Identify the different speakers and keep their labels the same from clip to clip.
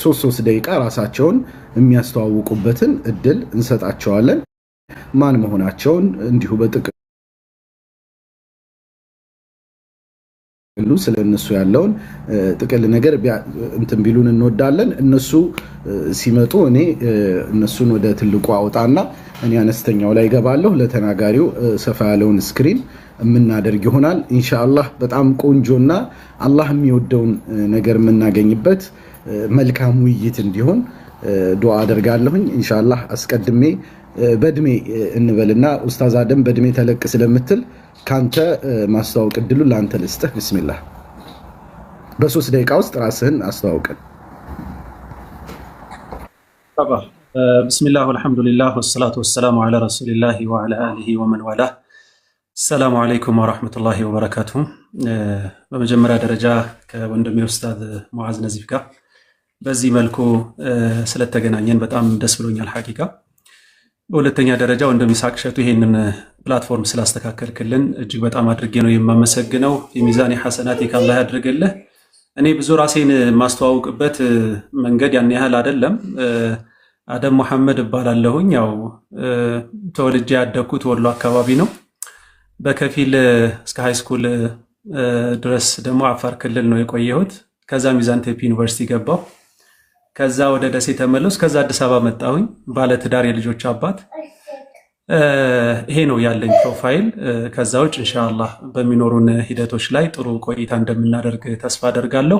Speaker 1: ሶስት ደቂቃ ራሳቸውን የሚያስተዋውቁበትን እድል እንሰጣቸዋለን። ማን መሆናቸውን እንዲሁ በጥቅሉ ስለነሱ ያለውን ጥቅል ነገር እንትን ቢሉን እንወዳለን። እነሱ ሲመጡ እኔ እነሱን ወደ ትልቁ አውጣና እኔ አነስተኛው ላይ ገባለሁ። ለተናጋሪው ሰፋ ያለውን ስክሪን የምናደርግ ይሆናል ኢንሻአላህ። በጣም ቆንጆና አላህ የሚወደውን ነገር የምናገኝበት መልካም ውይይት እንዲሆን ዱዓ አደርጋለሁኝ ኢንሻአላህ። አስቀድሜ በእድሜ እንበልና ኡስታዝ አደም በእድሜ ተለቅ ስለምትል ካንተ ማስተዋወቅ እድሉ ላንተ ልስጥህ። ቢስሚላህ በ3 ደቂቃ ውስጥ ራስህን አስተዋውቀን።
Speaker 2: ቢስሚላህ ወልሐምዱሊላህ ወሰላቱ ወሰላሙ ዐላ ረሱሊላህ ወዐላ አሊሂ ወመን ዋላ። ሰላሙ አለይኩም ወራህመቱላሂ ወበረካቱሁ። በመጀመሪያ ደረጃ ከወንድሜ ኡስታዝ ሙዓዝ ነዚፍ ጋር በዚህ መልኩ ስለተገናኘን በጣም ደስ ብሎኛል ሐቂቃ። በሁለተኛ ደረጃ ወንድም ይስሐቅ ሸቱ ይሄንን ፕላትፎርም ስላስተካከልክልን እጅግ በጣም አድርጌ ነው የማመሰግነው። የሚዛኔ ሐሰናት ከአላህ ያድርግልህ። እኔ ብዙ ራሴን ማስተዋወቅበት መንገድ ያን ያህል አይደለም። አደም መሐመድ እባላለሁኝ። ያው ተወልጄ ያደግኩት ወሎ አካባቢ ነው። በከፊል እስከ ሃይ ስኩል ድረስ ደግሞ አፋር ክልል ነው የቆየሁት። ከዛ ሚዛን ቴፒ ዩኒቨርሲቲ ገባሁ። ከዛ ወደ ደሴ ተመለስኩ። ከዛ አዲስ አበባ መጣሁኝ። ባለ ትዳር የልጆች አባት። ይሄ ነው ያለኝ ፕሮፋይል። ከዛ ውጭ ኢንሻአላህ በሚኖሩን ሂደቶች ላይ ጥሩ ቆይታ እንደምናደርግ ተስፋ አደርጋለሁ።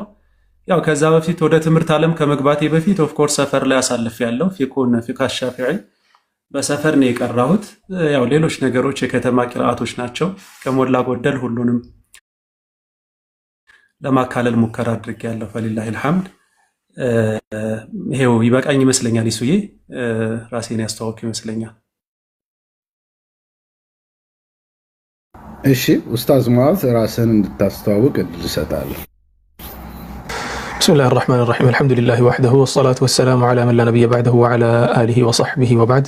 Speaker 2: ያው ከዛ በፊት ወደ ትምህርት ዓለም ከመግባቴ በፊት ኦፍ ኮርስ ሰፈር ላይ አሳልፌያለሁ። ፊቅህ ሻፊዒ በሰፈር ነው የቀራሁት። ያው ሌሎች ነገሮች የከተማ ቂራአቶች ናቸው። ከሞላ ጎደል ሁሉንም ለማካለል ሙከራ አድርጌያለሁ። ፈሊላሂል ሐምድ። ይሄው ይበቃኝ ይመስለኛል። ይሱዬ ራሴን ያስተዋወቅ ይመስለኛል።
Speaker 1: እሺ ኡስታዝ ሙዓዝ ራስህን እንድታስተዋውቅ እድል እሰጣለሁ።
Speaker 3: بسم الله الرحمن الرحيم الحمد لله وحده والصلاة والسلام على من لا نبي بعده وعلى آله وصحبه وبعد.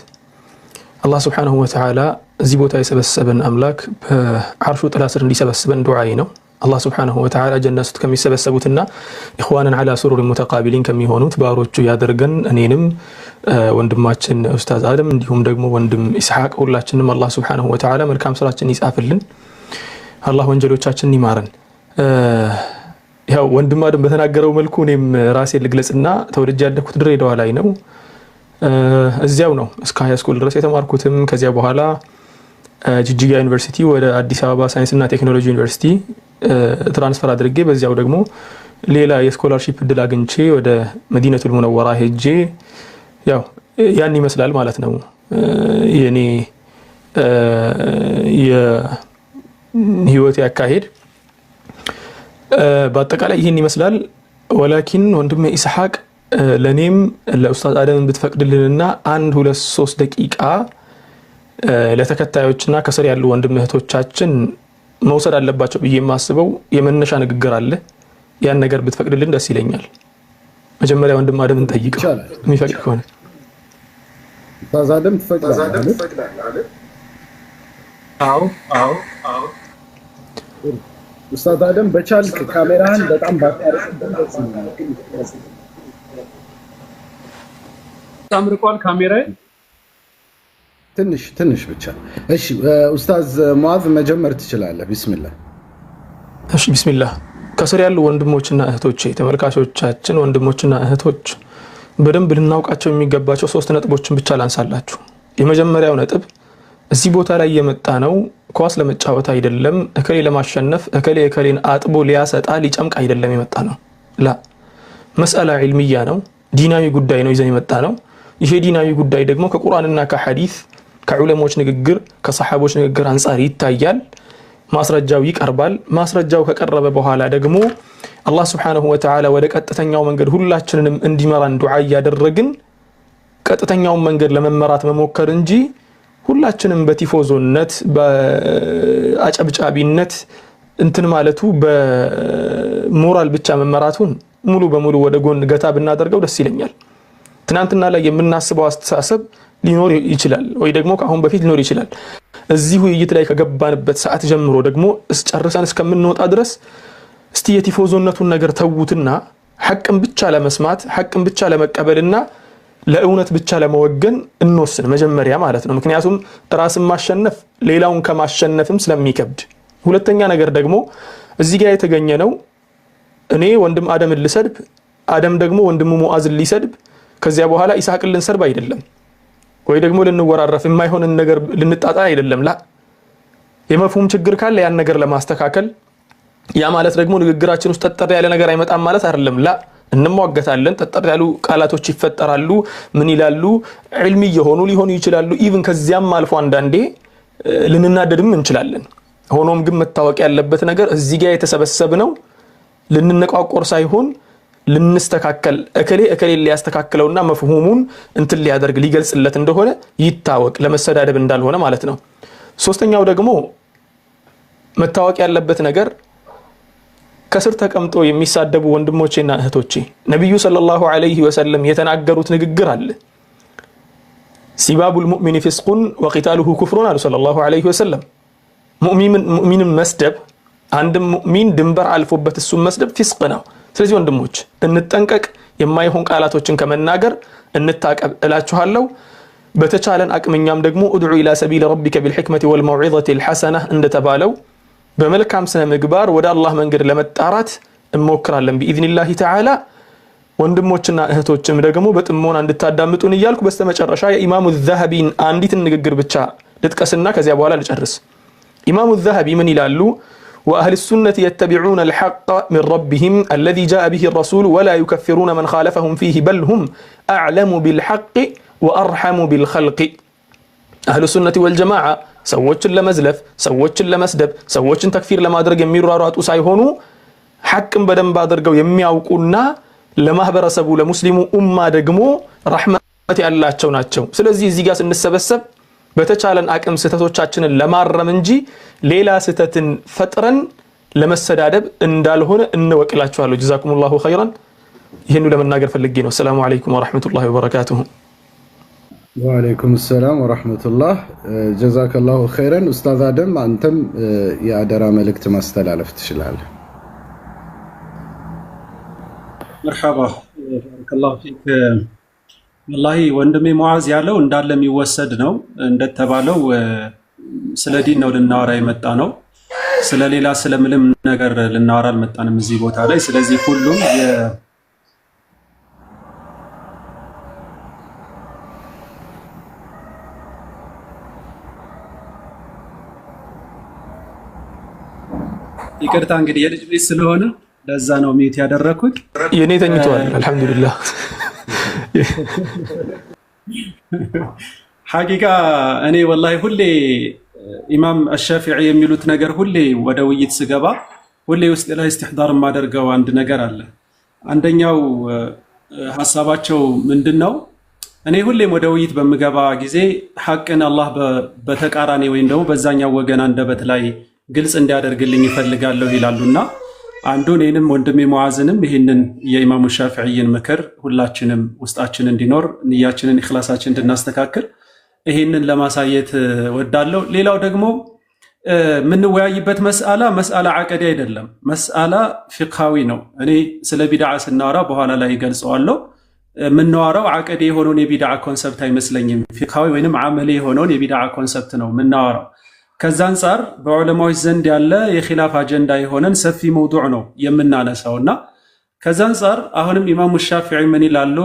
Speaker 3: الله سبحانه وتعالى زيبوتا يسبسبن أملاك بعرشو تلاسر اللي سبسبن دعائنا. الله سبحانه وتعالى جنة كم يسبسبوتنا إخوانا على سرور متقابلين كم يهونوا تباروتشو يادرجن أنينم وندماتشن أستاذ آدم عندهم دقمو وندم إسحاق ولاتشنم الله سبحانه وتعالى مركام صلاتشن يسافلن الله وانجلوتشاتشن نيمارن. ያው ወንድም አደም በተናገረው መልኩ እኔም ራሴን ልግለጽና ተወልጄ ያደግኩት ድሬዳዋ ላይ ነው። እዚያው ነው እስከ ሃይ ስኩል ድረስ የተማርኩትም። ከዚያ በኋላ ጅጅጋ ዩኒቨርሲቲ ወደ አዲስ አበባ ሳይንስና ቴክኖሎጂ ዩኒቨርሲቲ ትራንስፈር አድርጌ በዚያው ደግሞ ሌላ የስኮላርሺፕ እድል አግኝቼ ወደ መዲነቱል ሙነወራ ሄጄ ያው ያን ይመስላል ማለት ነው የኔ የህይወት ያካሄድ። በአጠቃላይ ይሄን ይመስላል። ወላኪን ወንድሜ ኢስሐቅ ለኔም ለኡስታዝ አደም ብትፈቅድልንና 1-2-3 ደቂቃ ለተከታዮችና ከስር ያሉ ወንድም እህቶቻችን መውሰድ አለባቸው ብዬ የማስበው የመነሻ ንግግር አለ። ያን ነገር ብትፈቅድልን ደስ ይለኛል። መጀመሪያ ወንድም አደም እንጠይቀው የሚፈቅድ ከሆነ።
Speaker 1: ኡስታዝ አደም ትፈቅዳለህ?
Speaker 2: አዎ።
Speaker 1: ኡስታዝ አደም በቻልክ ካሜራህን በጣም ባታርቅ
Speaker 2: ታምርቋል ካሜራዬ
Speaker 1: ትንሽ ብቻ። እሺ ኡስታዝ ሙዓዝ መጀመር ትችላለህ። ቢስሚላህ።
Speaker 3: እሺ ቢስሚላህ። ከስር ያሉ ወንድሞችና እህቶቼ ተመልካቾቻችን ወንድሞችና እህቶች በደንብ ልናውቃቸው የሚገባቸው 3 ነጥቦችን ብቻ ላንሳላችሁ። የመጀመሪያው ነጥብ እዚህ ቦታ ላይ የመጣ ነው ኳስ ለመጫወት አይደለም፣ እከሌ ለማሸነፍ እከሌን አጥቦ ሊያሰጣ ሊጨምቅ አይደለም የመጣ ነው። ላ መስአላ ዒልሚያ ነው፣ ዲናዊ ጉዳይ ነው ይዘን የመጣ ነው። ይሄ ዲናዊ ጉዳይ ደግሞ ከቁርአንና ከሐዲስ ከዑለሞች ንግግር ከሰሃቦች ንግግር አንፃር ይታያል። ማስረጃው ይቀርባል። ማስረጃው ከቀረበ በኋላ ደግሞ አላህ Subhanahu Wa Ta'ala ወደ ቀጥተኛው መንገድ ሁላችንንም እንዲመራን ዱዓ ያደረግን ቀጥተኛው መንገድ ለመመራት መሞከር እንጂ ሁላችንም በቲፎዞነት በአጨብጫቢነት እንትን ማለቱ በሞራል ብቻ መመራቱን ሙሉ በሙሉ ወደ ጎን ገታ ብናደርገው ደስ ይለኛል። ትናንትና ላይ የምናስበው አስተሳሰብ ሊኖር ይችላል ወይ ደግሞ ከአሁን በፊት ሊኖር ይችላል። እዚህ ውይይት ላይ ከገባንበት ሰዓት ጀምሮ ደግሞ ጨርሰን እስከምንወጣ ድረስ እስቲ የቲፎዞነቱን ነገር ተውትና ሐቅን ብቻ ለመስማት ሐቅን ብቻ ለመቀበልና ለእውነት ብቻ ለመወገን እንወስን መጀመሪያ ማለት ነው። ምክንያቱም ራስን ማሸነፍ ሌላውን ከማሸነፍም ስለሚከብድ። ሁለተኛ ነገር ደግሞ እዚህ ጋር የተገኘ ነው እኔ ወንድም አደምን ልሰድብ አደም ደግሞ ወንድሙ ሙዓዝን ሊሰድብ ከዚያ በኋላ ኢስሐቅን ልንሰርብ አይደለም ወይ ደግሞ ልንወራረፍ የማይሆን ነገር ልንጣጣ አይደለም። ላ የመፍሁም ችግር ካለ ያን ነገር ለማስተካከል ያ ማለት ደግሞ ንግግራችን ውስጥ ተጠር ያለ ነገር አይመጣም ማለት አይደለም። ላ እንሟገታለን፣ ተጠር ያሉ ቃላቶች ይፈጠራሉ፣ ምን ይላሉ ዒልሚ የሆኑ ሊሆኑ ይችላሉ። ኢቭን ከዚያም አልፎ አንዳንዴ ልንናደድም እንችላለን። ሆኖም ግን መታወቅ ያለበት ነገር እዚህ ጋር የተሰበሰብነው ልንነቋቆር ሳይሆን ልንስተካከል እከሌ ሊያስተካክለውና መፍሁሙን እንትን ሊያደርግ ሊገልጽለት እንደሆነ ይታወቅ፣ ለመሰዳደብ እንዳልሆነ ማለት ነው። ሶስተኛው ደግሞ መታወቅ ያለበት ነገር ከስር ተቀምጦ የሚሳደቡ ወንድሞቼና እህቶቼ ነብዩ ሰለላሁ ዐለይሂ ወሰለም የተናገሩት ንግግር አለ። ሲባቡል ሙእሚን ፊስቁን ወቂታሉሁ ኩፍሩን አሉ ሰለላሁ ዐለይሂ ወሰለም። ሙእሚንን መስደብ አንድ ሙእሚን ድንበር አልፎበት እሱን መስደብ ፊስቅ ነው። ስለዚህ ወንድሞች እንጠንቀቅ፣ የማይሆን ቃላቶችን ከመናገር እንታቀብ እላችኋለሁ። በተቻለን አቅምኛም ደግሞ ادعو الى سبيل ربك بالحكمه والموعظه الحسنه እንደተባለው በመልካም ስነ ምግባር ወደ አላህ መንገድ ለመጣራት እንሞክራለን باذن الله تعالى። ወንድሞችና እህቶችም ደግሞ በጥሞና እንድታዳምጡን እያልኩ በስተመጨረሻ የኢማሙ الذهبين አንዲት ንግግር ብቻ ልጥቀስና ከዚያ በኋላ ልጨርስ። ኢማሙ الذهبي ምን ይላሉ? وأهل السنة يتبعون الحق من ربهم الذي جاء به الرسول ولا يكفرون من خالفهم فيه بل هم أعلم بالحق وأرحم بالخلق. أهل السنة والجماعة سوّتش لمزلف سوّتش لمسدب سوّتش تكفير لما درج يمير رات وسايهونو حق بدن بادرجو يمياوقونا لما هبرسبوا لمسلمو أمة دجمو رحمة الله تشوناتشو. سلزي زيجاس النسبسب በተቻለን አቅም ስተቶቻችንን ለማረም እንጂ ሌላ ስተትን ፈጥረን ለመሰዳደብ እንዳልሆነ እንወቅላችኋለሁ። ጀዛኩሙላሁ ኸይራን። ይሄን ለመናገር ፈልጌ ነው። ሰላም አለይኩም ወራህመቱላሂ ወበረካቱሁ።
Speaker 1: ወአለይኩም ሰላም ወራህመቱላህ። ጀዛከላሁ ኸይራን። ኡስታዝ አደም አንተም የአደራ መልእክት ማስተላለፍ ትችላለህ።
Speaker 2: መርሐባ ባረከላሁ ፊክ። ወላሂ ወንድሜ ሙዓዝ ያለው እንዳለ የሚወሰድ ነው። እንደተባለው ስለ ዲን ነው ልናወራ የመጣ ነው። ስለሌላ ስለምንም ነገር ልናወራ አልመጣንም እዚህ ቦታ ላይ። ስለዚህ ሁሉም ይቅርታ እንግዲህ የልጅ ቤት ስለሆነ ለዛ ነው ሚት ያደረኩት።
Speaker 3: የኔ ተኝቷል አልহামዱሊላህ።
Speaker 2: ሐቂቃ እኔ ወላሂ ሁሌ ኢማም አሻፊዒ የሚሉት ነገር ሁሌ ወደ ውይይት ስገባ ሁሌ ውስጥ ላይ استحضار ማደርገው አንድ ነገር አለ። አንደኛው ሐሳባቸው ምንድነው? እኔ ሁሌም ወደ ውይይት በመገባ ጊዜ ሐቅን አላህ በተቃራኒ ወይም ደግሞ በዛኛው ወገን አንደበት ላይ ግልጽ እንዲያደርግልኝ ይፈልጋለሁ ይላሉና አንዱን እኔንም ወንድሜ ሙዓዝንም ይሄንን የኢማሙ ሻፊዒን ምክር ሁላችንም ውስጣችን እንዲኖር ንያችንን ኢኽላሳችን እንድናስተካክል ይሄንን ለማሳየት ወዳለው። ሌላው ደግሞ ምንወያይበት መስአላ አቀዲ አይደለም፣ መስአላ ፊቅሃዊ ነው። እኔ ስለ ቢድዓ ስናወራ በኋላ ላይ ገልጸዋለሁ። ምናወራው አቀዲ የሆነውን የቢድዓ ኮንሰፕት አይመስለኝም። ፊቅሃዊ ወይንም አመሊ የሆነውን የቢድዓ ኮንሰፕት ነው ምናወራው። ከዛ አንፃር በዑለማዎች ዘንድ ያለ የኺላፍ አጀንዳ የሆነን ሰፊ መውዱዕ ነው የምናነሳውና ከዛ አንፃር አሁንም ኢማሙ ሻፊዒ ምን ይላሉ?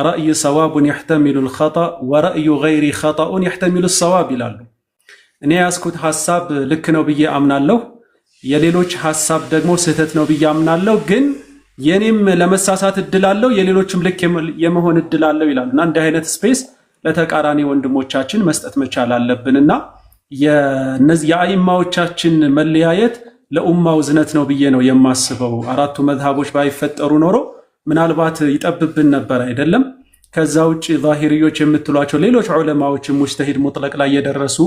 Speaker 2: ረእይ ሰዋቡን يحتمل الخطأ ورأي غير خطأ يحتمل الصواب ይላሉ። እኔ ያስኩት ሐሳብ ልክ ነው ብዬ አምናለሁ፣ የሌሎች ሐሳብ ደግሞ ስህተት ነው ብዬ አምናለሁ። ግን የኔም ለመሳሳት እድል አለው፣ የሌሎችም ልክ የመሆን እድል አለው ይላሉና እንዲህ አይነት ስፔስ ለተቃራኒ ወንድሞቻችን መስጠት መቻል አለብንና የአኢማዎቻችን መለያየት ለኡማው ዝነት ነው ብዬ ነው የማስበው። አራቱ መዝሃቦች ባይፈጠሩ ኖሮ ምናልባት ይጠብብን ነበር አይደለም። ከዛ ውጪ ዛሂሪዮች የምትሏቸው ሌሎች ዑለማዎች ሙጅተሂድ ሙጥለቅ ላይ የደረሱ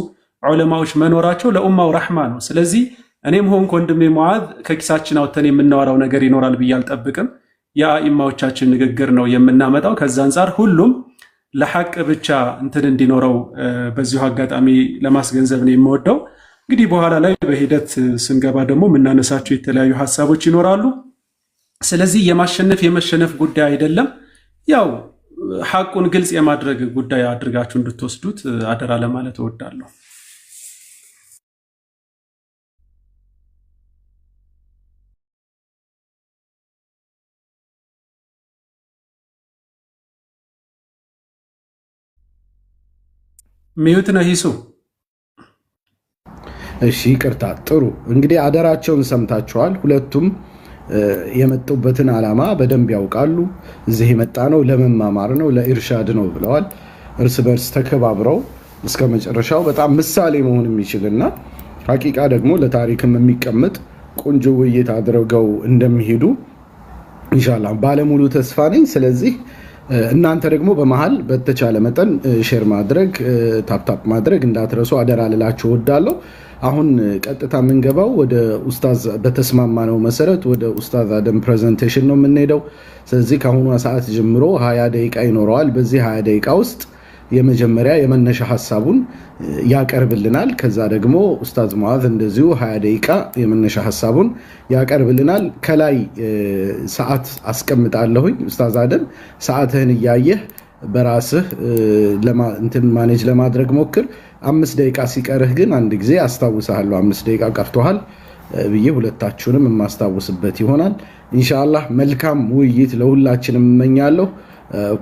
Speaker 2: ዑለማዎች መኖራቸው ለኡማው ረሕማ ነው። ስለዚህ እኔም ሆንኩ ወንድሜ ሙዓዝ ከኪሳችን አውጥተን የምናወራው ነገር ይኖራል ብዬ አልጠብቅም። የአኢማዎቻችን ንግግር ነው የምናመጣው። ከዛ አንፃር ሁሉም ለሐቅ ብቻ እንትን እንዲኖረው በዚሁ አጋጣሚ ለማስገንዘብ ነው የምወደው። እንግዲህ በኋላ ላይ በሂደት ስንገባ ደግሞ የምናነሳቸው የተለያዩ ሐሳቦች ይኖራሉ። ስለዚህ የመሸነፍ ጉዳይ አይደለም። ያው ሐቁን ግልጽ የማድረግ ጉዳይ አድርጋችሁ እንድትወስዱት አደራ ለማለት እወዳለሁ። ሚዩት ነው ሂሱ።
Speaker 1: እሺ ይቅርታ። ጥሩ እንግዲህ አደራቸውን ሰምታችኋል። ሁለቱም የመጡበትን ዓላማ በደንብ ያውቃሉ። እዚህ የመጣ ነው ለመማማር ነው፣ ለኢርሻድ ነው ብለዋል። እርስ በርስ ተከባብረው እስከ መጨረሻው በጣም ምሳሌ መሆን የሚችልና ሐቂቃ ደግሞ ለታሪክም የሚቀመጥ ቆንጆ ውይይት አድርገው እንደሚሄዱ ኢንሻአላህ ባለሙሉ ተስፋ ነኝ። ስለዚህ እናንተ ደግሞ በመሃል በተቻለ መጠን ሼር ማድረግ ታፕታፕ ማድረግ እንዳትረሱ አደራ ልላችሁ እወዳለሁ። አሁን ቀጥታ የምንገባው ወደ ኡስታዝ በተስማማነው መሰረት ወደ ኡስታዝ አደም ፕሬዘንቴሽን ነው የምንሄደው። ስለዚህ ከአሁኑ ሰዓት ጀምሮ 20 ደቂቃ ይኖረዋል። በዚህ 20 ደቂቃ ውስጥ የመጀመሪያ የመነሻ ሐሳቡን ያቀርብልናል። ከዛ ደግሞ ኡስታዝ ሙአዝ እንደዚሁ 20 ደቂቃ የመነሻ ሐሳቡን ያቀርብልናል። ከላይ ሰዓት አስቀምጣለሁኝ። ኡስታዝ አደም ሰዓትህን እያየህ በራስህ እንትን ማኔጅ ለማድረግ ሞክር። 5 ደቂቃ ሲቀርህ ግን አንድ ጊዜ አስታውሳለሁ 5 ደቂቃ ቀርቶሃል ብዬ ሁለታችሁንም የማስታውስበት ይሆናል ኢንሻአላህ። መልካም ውይይት ለሁላችንም እመኛለሁ።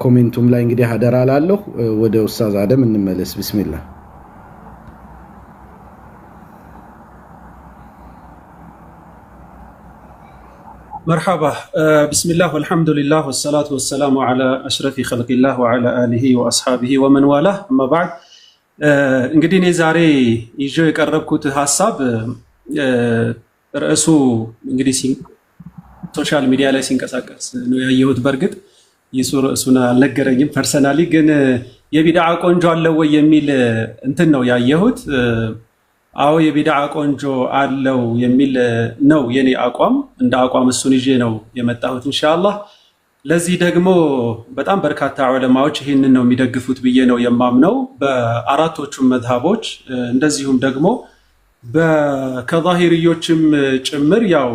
Speaker 1: ኮሜንቱም ላይ እንግዲህ አደራ ላለሁ። ወደ ኡስታዝ አደም እንመለስ። ቢስሚላህ።
Speaker 2: مرحبا بسم الله والحمد لله والصلاة والسلام على أشرف خلق الله وعلى آله وأصحابه ومن والاه أما بعد እንግዲህ እኔ ዛሬ ይዤው የቀረብኩት ሐሳብ ርዕሱ እንግዲህ ሶሻል ሚዲያ ላይ ሲንቀሳቀስ ነው ያየሁት። በርግጥ ይሱ ርዕሱን አልነገረኝም ፐርሰናሊ፣ ግን የቢድዓ ቆንጆ አለው ወይ የሚል እንትን ነው ያየሁት። አዎ የቢድዓ ቆንጆ አለው የሚል ነው የኔ አቋም። እንደ አቋም እሱን ይዤ ነው የመጣሁት ኢንሻአላህ። ለዚህ ደግሞ በጣም በርካታ ዑለማዎች ይህንን ነው የሚደግፉት ብዬ ነው የማምነው፣ በአራቶቹም መዝሃቦች እንደዚሁም ደግሞ ከዛሂርዮችም ጭምር ያው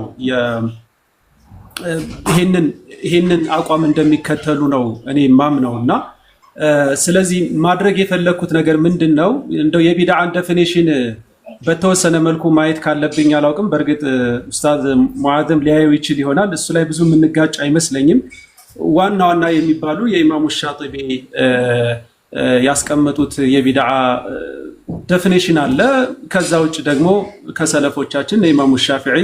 Speaker 2: ይህንን አቋም እንደሚከተሉ ነው እኔ የማምነውና ስለዚህ ማድረግ የፈለኩት ነገር ምንድነው እንደው የቢድዓን ዴፊኒሽን በተወሰነ መልኩ ማየት ካለብኝ አላውቅም። በርግጥ ኡስታዝ ሙአዝም ሊያዩ ይችል ይሆናል። እሱ ላይ ብዙ የምንጋጭ አይመስለኝም። ዋና ዋና የሚባሉ የኢማሙ ሻጢቢ ያስቀመጡት የቢድዓ ዴፊኒሽን አለ። ከዛ ውጭ ደግሞ ከሰለፎቻችን የኢማሙ ሻፊዒ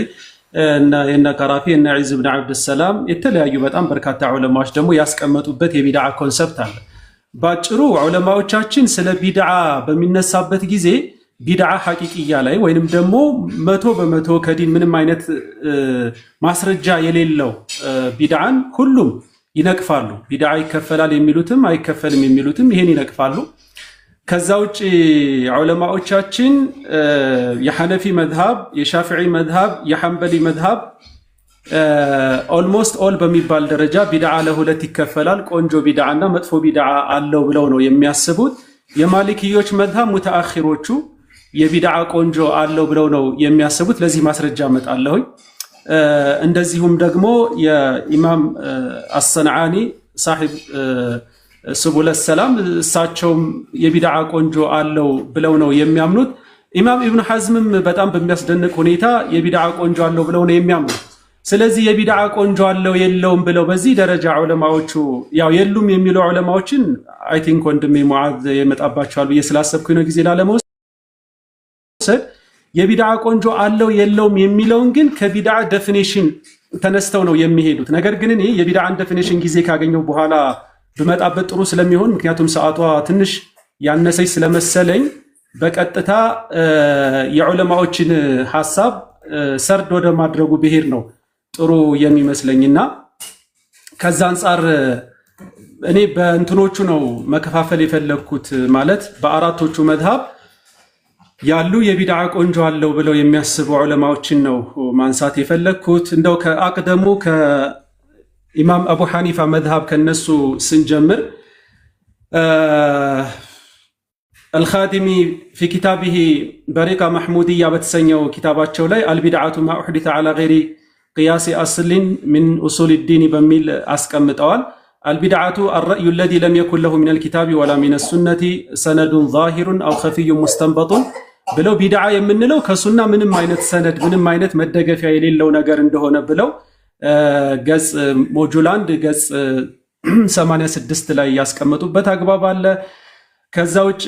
Speaker 2: እና ቀራፊ እና ዒዝ ብን አብድሰላም የተለያዩ በጣም በርካታ ዑለማዎች ደግሞ ያስቀመጡበት የቢድዓ ኮንሰፕት አለ። ባጭሩ ዑለማዎቻችን ስለ ቢድዓ በሚነሳበት ጊዜ ቢድዓ ሐቂቂያ ላይ ወይንም ደግሞ 100% ከዲን ምንም አይነት ማስረጃ የሌለው ቢድዓን ሁሉም ይነቅፋሉ። ቢድዓ ይከፈላል የሚሉትም አይከፈልም የሚሉትም ይሄን ይነቅፋሉ። ከዛ ውጭ ዑለማዎቻችን የሐነፊ መዝሃብ፣ የሻፊዒ መዝሃብ፣ የሐንበሊ መዝሃብ ኦልሞስት ኦል በሚባል ደረጃ ቢድዓ ለሁለት ይከፈላል፣ ቆንጆ ቢድዓና መጥፎ ቢድዓ አለው ብለው ነው የሚያስቡት። የማሊክዮች መዝሃብ ሙተአኺሮቹ የቢድዓ ቆንጆ አለው ብለው ነው የሚያስቡት። ለዚህ ማስረጃ አመጣለሁኝ። እንደዚሁም ደግሞ የኢማም አሰንዓኒ ሳሒብ ሱቡለ ሰላም እሳቸውም የቢድዓ ቆንጆ አለው ብለው ነው የሚያምኑት። ኢማም ኢብኑ ሐዝምም በጣም በሚያስደንቅ ሁኔታ የቢድዓ ቆንጆ አለው ብለው ነው የሚያምኑት። ስለዚህ የቢድዓ ቆንጆ አለው የለውም ብለው በዚህ ደረጃ ዑለማዎቹ ያው የሉም የሚሉ ዑለማዎችን አይ ቲንክ ወንድሜ ሙዓዝ የመጣባቸዋል ብዬ ስላሰብኩኝ ነው ጊዜ ላለመውሰድ። የቢድዓ ቆንጆ አለው የለውም የሚለውን ግን ከቢድዓ ዴፊኒሽን ተነስተው ነው የሚሄዱት። ነገር ግን እኔ የቢድዓን ዴፊኒሽን ጊዜ ካገኘው በኋላ ብመጣበት ጥሩ ስለሚሆን፣ ምክንያቱም ሰዓቷ ትንሽ ያነሰች ስለመሰለኝ በቀጥታ የዑለማዎችን ሐሳብ ሰርድ ወደ ማድረጉ ብሄር ነው ጥሩ የሚመስለኝና ከዛ አንፃር እኔ በእንትኖቹ ነው መከፋፈል የፈለግኩት። ማለት በአራቶቹ መዝሃብ ያሉ የቢድዓ ቆንጆ አለው ብለው የሚያስቡ ዑለማዎችን ነው ማንሳት የፈለግኩት። እንደው ከአቅደሙ ከኢማም አቡ ሐኒፋ መዝሃብ ከነሱ ስንጀምር አልኻዲሚ ፊ ኪታቢሂ በሪቃ መሕሙድያ በተሰኘው ኪታባቸው ላይ አልቢድዓቱ ማ ኡሕዲተ ዐላ ገይሪ ቅያስ አስሊን ሚን ኡሱል ዲን በሚል አስቀምጠዋል። አልቢድዓቱ አልረእዩ الذي لم يكن له من الكتاب ولا من السنة سند ظاهر أو خفي مستنبط ብለው ቢድዓ የምንለው ከሱና ምንም አይነት ሰነድ ምንም አይነት መደገፊያ የሌለው ነገር እንደሆነ ብለው ገጽ ሞጁል 1 ገጽ 86 ላይ ያስቀመጡበት አግባብ አለ። ከዛ ውጭ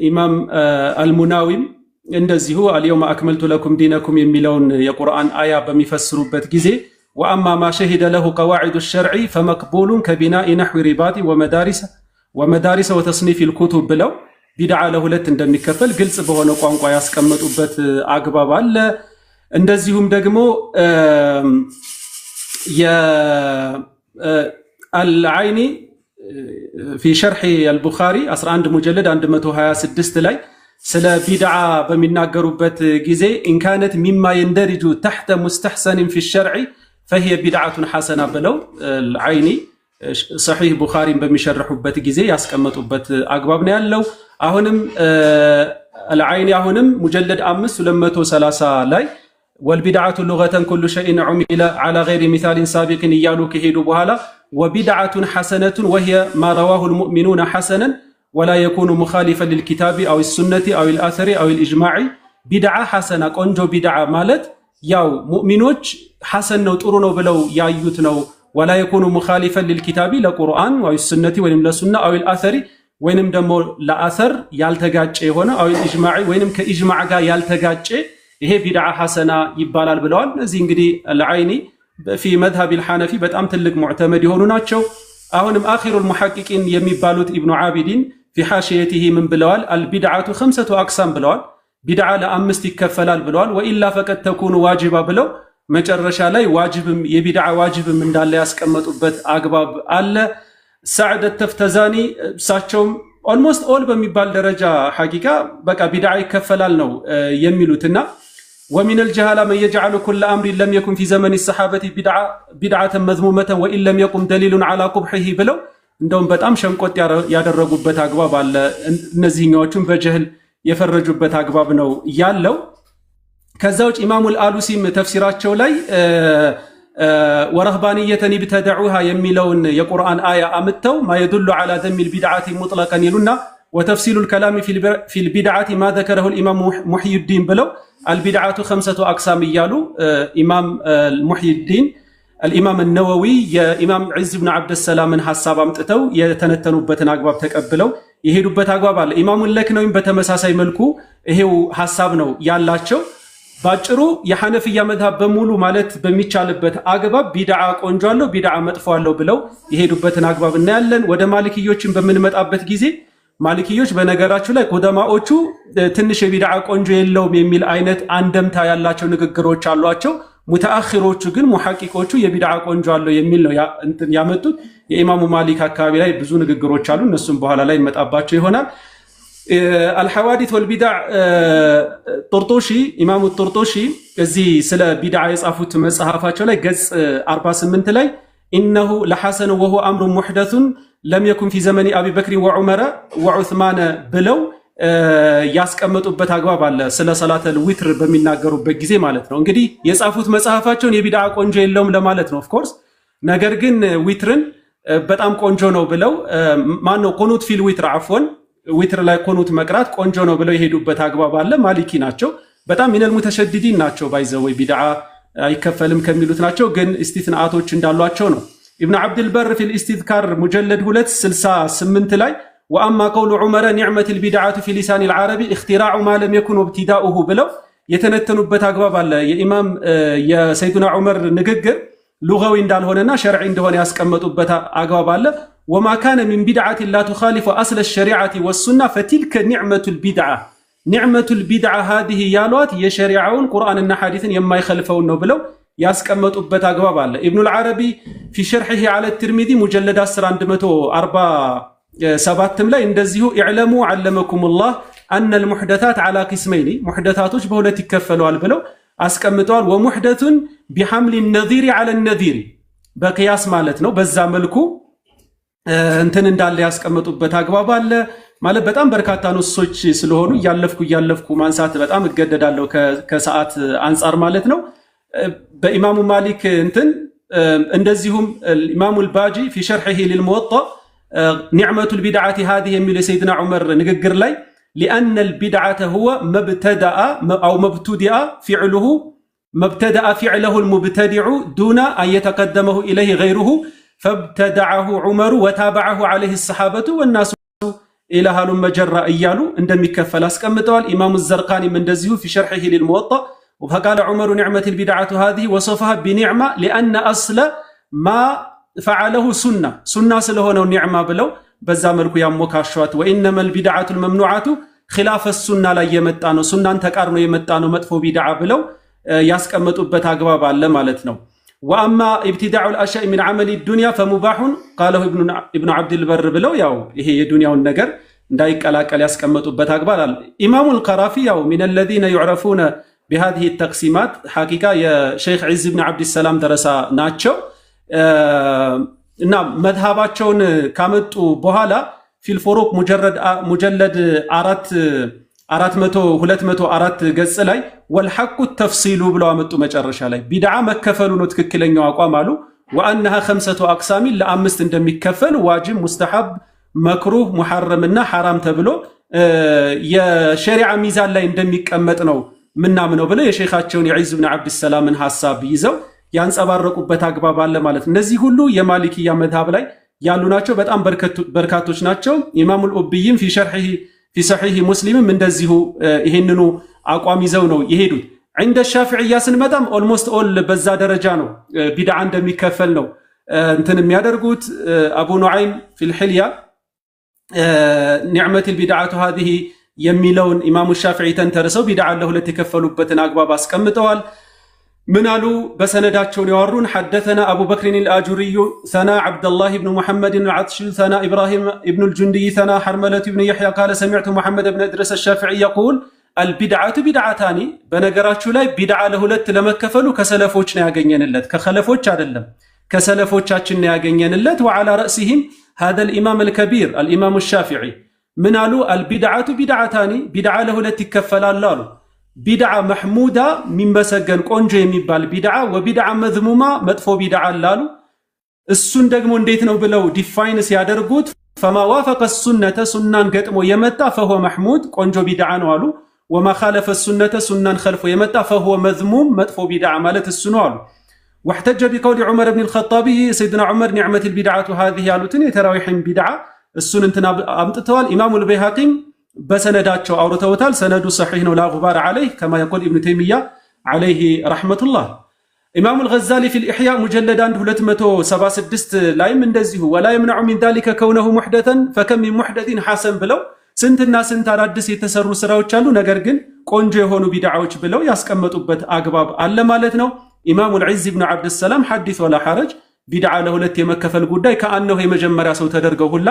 Speaker 2: ኢማም አልሙናዊም እንደዚሁ አልየውመ አክመልቱ ለኩም ዲነኩም የሚለውን የቁርአን አያ በሚፈስሩበት ጊዜ ወአማ ማ ሸሂደ ለሁ ቀዋዒዱ ሸርዒ ፈመቅቡሉን ከቢናኢ ነሕዊ ሪባጢ ወመዳሪሰ ወተስኒፊ ልኩቱብ ብለው ቢድዓ ለሁለት እንደሚከፈል ግልጽ በሆነ ቋንቋ ያስቀመጡበት አግባብ አለ። እንደዚሁም ደግሞ የአልዓይኒ ፊ ሸርሒ አልቡኻሪ 11 ሙጀለድ 126 ላይ ስለ ቢድዓ በሚናገሩበት ጊዜ ኢንካነት ሚማ የንደሪጁ ተሕተ ሙስተሕሰንን ፊ ሸርዒ ፈሂየ ቢድዓቱን ሐሰና ብለው አልዓይኒ ሰሒህ ቡኻሪን በሚሸርሑበት ጊዜ ያስቀመጡበት አግባብ ነው ያለው። አሁንም አልዓይኒ አሁንም ሙጀለድ 5 230 ላይ ወልቢድዓቱ ሉገተን ኩሉ ሸይን ዑሚለ ዐላ ገይሪ ሚሳሊን ሳቢቅን እያሉ ከሄዱ በኋላ ወቢድዓቱን ሐሰነቱን ወሂየ ማ ረዋሁ ልሙእሚኑነ ሐሰነን ወላ የኩኑ ሙኻሊፈን ልልኪታቢ አው ሱነቲ አው ልአተሪ አው ልእጅማዒ ቢድዓ ሐሰና ቆንጆ ቢድዓ ማለት ያው ሙእሚኖች ሐሰን ነው ጥሩ ነው ብለው ያዩት ነው። ወላ የኩኑ ሙኻሊፈን ልልኪታቢ ለቁርአን አው ሱነቲ ወይም ለሱና አው ልአተሪ ወይንም ደግሞ ለአተር ያልተጋጨ የሆነ አው ልእጅማዒ ወይንም ከኢጅማዕ ጋር ያልተጋጨ ይሄ ቢድዓ ሐሰና ይባላል ብለዋል። እዚህ እንግዲህ አልዓይኒ ፊ መዝሀብ አልሐነፊ በጣም ትልቅ ሙዕተመድ የሆኑ ናቸው። አሁንም አኺሩል ሙሐቂቂን የሚባሉት ኢብኑ ዓቢዲን ፊ ሐሺየቲሂ ምን ብለዋል? አልቢድዓቱ ኸምሰቱ አቅሳም ብለዋል። ቢድዓ ለአምስት ይከፈላል ብለዋል። ወኢላ ፈቀድ ተኩኑ ዋጅባ ብለው መጨረሻ ላይ ዋጅብም የቢድዓ ዋጅብም እንዳለ ያስቀመጡበት አግባብ አለ። ሰዕድ ተፍተዛኒ እሳቸውም ኦልሞስት ኦል በሚባል ደረጃ ሐቂቃ በቃ ቢድዓ ይከፈላል ነው የሚሉትና ومن الجهالة من يجعل كل أمر لم يكن في زمن الصحابة بدعة مذمومة وإن لم يقم دليل على قبحه بلو እንደውም በጣም ሸንቆጥ ያደረጉበት አግባብ አለ። እነዚህኞቹም በጀህል የፈረጁበት አግባብ ነው ያለው። ከዛውጭ ኢማሙ አልአሉሲም ተፍሲራቸው ላይ ወረህባንየተን ይብተደዑሃ የሚለውን የቁርአን አያ አምጥተው ማ يدل على ذم البدعة مطلقا ይሉና وتفصيل الكلام في البدعة ما ذكره الإمام محي الدين بلو البدعة 5 أقسام እያሉ ኢማም ሙሕይ الدين الإمام النووي የኢማም ዒዝ ብን ዓብደሰላምን ሐሳብ አምጥተው የተነተኑበትን አግባብ ተቀብለው የሄዱበት አግባብ አለ። ኢማሙ ለክነዊም በተመሳሳይ መልኩ ይሄው ሐሳብ ነው ያላቸው። ባጭሩ የሐነፊያ መዝሀብ በሙሉ ማለት በሚቻልበት አግባብ ቢድዓ ቆንጆ አለው ቢድዓ መጥፎ አለው ብለው የሄዱበትን አግባብ እናያለን። ወደ ማሊክዮችን በምንመጣበት ጊዜ ማሊክዮች በነገራችሁ ላይ ቁደማዎቹ ትንሽ የቢድዓ ቆንጆ የለውም የሚል አይነት አንደምታ ያላቸው ንግግሮች አሏቸው። ሙተአኺሮቹ ግን ሙሐቂቆቹ የቢድዓ ቆንጆ አለው የሚል ነው ያመጡት። የኢማሙ ማሊክ አካባቢ ላይ ብዙ ንግግሮች አሉ። እነሱም በኋላ ላይ መጣባቸው ይሆናል። አልሐዋዲት ወልቢድዕ ጦርጦሺ ኢማሙ ጦርጦሺ እዚህ ስለ ቢድዓ የጻፉት መጽሐፋቸው ላይ ገጽ 48 ላይ ኢነሁ ለሐሰን ወሁ አምሩ ሙሕደቱን ለም የኩን ፊ ዘመኒ አቢ በክሪ ወዑመረ ወዑስማነ ብለው ያስቀመጡበት አግባብ አለ። ስለ ሰላተል ዊትር በሚናገሩበት ጊዜ ማለት ነው። እንግዲህ የጻፉት መጽሐፋቸውን የቢድዓ ቆንጆ የለውም ለማለት ነው ኦፍኮርስ። ነገር ግን ዊትርን በጣም ቆንጆ ነው ብለው ማነው ቁኑት ፊል ዊትር አፍወን ዊትር ላይ ቁኑት መቅራት ቆንጆ ነው ብለው የሄዱበት አግባብ አለ። ማሊኪ ናቸው። በጣም ሚነል ሙተሸዲዲን ናቸው። ባይዘወይ ቢድዓ አይከፈልም ከሚሉት ናቸው። ግን እስቲትናአቶች እንዳሏቸው ነው። ኢብኑ ዓብድልበር ፊል ኢስቲዝካር ሙጀለድ 268 ላይ ወአማ ቀውሉ ዑመረ ኒዕመቲል ቢድዓቱ ፊ ሊሳኒል ዓረቢ እኽቲራዑ ማ ለም የኩን ወብቲዳኡሁ ብለው የተነተኑበት አግባብ አለ። የኢማም የሰይዱና ዑመር ንግግር ሉጋዊ እንዳልሆነና ሸርዒ እንደሆነ ያስቀመጡበት አግባብ አለ። ወማ ካነ ሚን ቢድዓቲን ላ ቱኻሊፉ አስለ ሸሪዓቲ ወሱና ፈቲልከ ኒዕመቱል ቢድዓ ኒዕመቱል ቢድዓ ሃዚህ ያሏት የሸሪዓውን ቁርአንና ሐዲስን የማይኸልፈውን ነው ብለው ያስቀመጡበት አግባብ አለ። ኢብኑል ዓረቢ ፊ ሸርሒሂ ዐለ ትርሚዚ ሙጀለድ 10 147 ላይ እንደዚሁ ኢዕለሙ ዐለመኩሙላህ አነል ሙሕደታት ዐላ ቂስመይኒ ሙሕደታቶች በሁለት ይከፈለዋል ብለው አስቀምጠዋል። ወሙሕደቱን ቢሐምሊ ነዚሪ ዐለ ነዚሪ በቅያስ ማለት ነው። በዛ መልኩ እንትን እንዳለ ያስቀመጡበት አግባብ አለ። ማለት በጣም በርካታ ንሶች ስለሆኑ እያለፍኩ ማንሳት በጣም እገደዳለሁ ከሰዓት አንጻር ማለት ነው። በኢማሙ ማሊክ እንትን እንደዚሁም ኢማሙ አልባጂ في شرحه للموطأ نعمة البدعة هذه የሚል ሰይድና ዑመር ንግግር ላይ لأن البدعة هو مبتدأ أو مبتدأ فعله مبتدأ فعله المبتدع دون أن يتقدمه إليه غيره فابتدعه عمر وتابعه عليه الصحابة والناس إلى هالمجرة إيالو عندما يكفل أسكمتوال إمام الزرقاني من دزيه في شرحه للموطأ فقال عمر نعمة البدعة هذه وصفها بنعمة لأن أصل ما فعله سنة سلهون النعمة بلو بزاملكو ياموك الشوات وإنما البدعة الممنوعة خلاف السنة لا يمتانو سنة تكارنو يمتانو مدفو بدعة بلو ياسكمتو بتاقباب على مالتنو وأما ابتداع الأشياء من عمل الدنيا فمباح قاله ابن عبد البر بلو ياو هي الدنيا والنجر دايك ألاك ياسكمتو بتاقبال إمام القرافي من الذين يعرفون بهذه التقسيمات حقيقة يا شيخ عز بن عبد السلام درسا ناتشو نعم مذهباتشون كامتو بوهالا في الفروق مجلد አራት መቶ 204 ገጽ ላይ والحق التفصيل ብለው አመጡ መጨረሻ ላይ ቢድዓ መከፈሉ ነው ትክክለኛው አቋም አሉ وانها خمسه اقسام ለአምስት እንደሚከፈል ዋጅብ ሙስተሐብ መክሩህ ሙሐረምና ሐራም ተብሎ የሸሪዓ ሚዛን ላይ እንደሚቀመጥ ነው ምናምነው ብለው የሼኻቸውን የዒዝ ብን አብድ ሰላምን ሐሳብ ይዘው ያንጸባረቁበት አግባብ አለ ማለት እነዚህ ሁሉ የማሊኪያ መዝሐብ ላይ ያሉ ናቸው በጣም በርካቶች ናቸው ኢማሙ አልኡብይም في صحيح مسلم من دزيه ይሄንኑ አቋም ይዘው ነው ይሄዱት عند الشافعية ስንመጣም almost all በዛ ደረጃ ነው ቢድዓ እንደሚከፈል ነው እንትን የሚያደርጉት አቡ ኑዓይም في الحلية نعمة البدعة هذه የሚለውን ኢማሙ ሻፊዒ ተንተርሰው ቢድዓ ለሁለት የከፈሉበትን አግባብ አስቀምጠዋል من قالوا بسنداتشون يورون حدثنا أبو بكر الآجري ثنا عبد الله بن محمد العطشي ثنا إبراهيم بن الجندي ثنا حرملة بن يحيى قال سمعت محمد بن إدريس الشافعي يقول البدعة بدعتان بنقراتشو لاي بدعة لهلت لما كفلوا كسلفوش نياغنين اللت كخلفوش عدلم كسلفوش نياغنين اللت وعلى رأسهم هذا الإمام الكبير الإمام الشافعي من قالوا البدعة بدعتان بدعة لهلت كفل الله ቢድዓ መሕሙዳ ሚንበሰገን ቆንጆ የሚባል ቢድዓ ወቢድዓ መዝሙማ መጥፎ ቢድዓ አላሉ እሱን ደግሞ እንዴት ነው ብለው ዲፋይን ሲያደርጉት فما وافق السنة سنن ገጥሞ የመጣ فهو محمود ቆንጆ ቢድዓ ነው አሉ وما خالف السنة سنن خلفو የመጣ فهو مذموم መጥፎ ቢድዓ ማለት እሱ ነው አሉ واحتج بقول عمر بن الخطاب سيدنا عمر نعمة البدعة هذه ያሉትን የተራዊህ ቢድዓ እሱን እንትና አምጥተዋል ኢማሙ አልበይሃቂም بسنداتشو أورتوتال سند صحيح لا غبار عليه كما يقول ابن تيمية عليه رحمة الله إمام الغزالي في الإحياء مجلد عنده 276 لا يمن دزيه ولا يمنع من ذلك كونه محدثا فكم من محدث حسن بلو سنت الناس انت ردس يتسروا سراوچ አሉ ነገር ግን ቆንጆ የሆኑ ቢድዓዎች ብለው ያስቀመጡበት አግባብ አለ ማለት ነው ኢማሙ العز بن عبد السلام حدث ولا حرج ቢድዓ ለሁለት የመከፈል ጉዳይ ከአንነው የመጀመሪያ ሰው ተደርገው ሁላ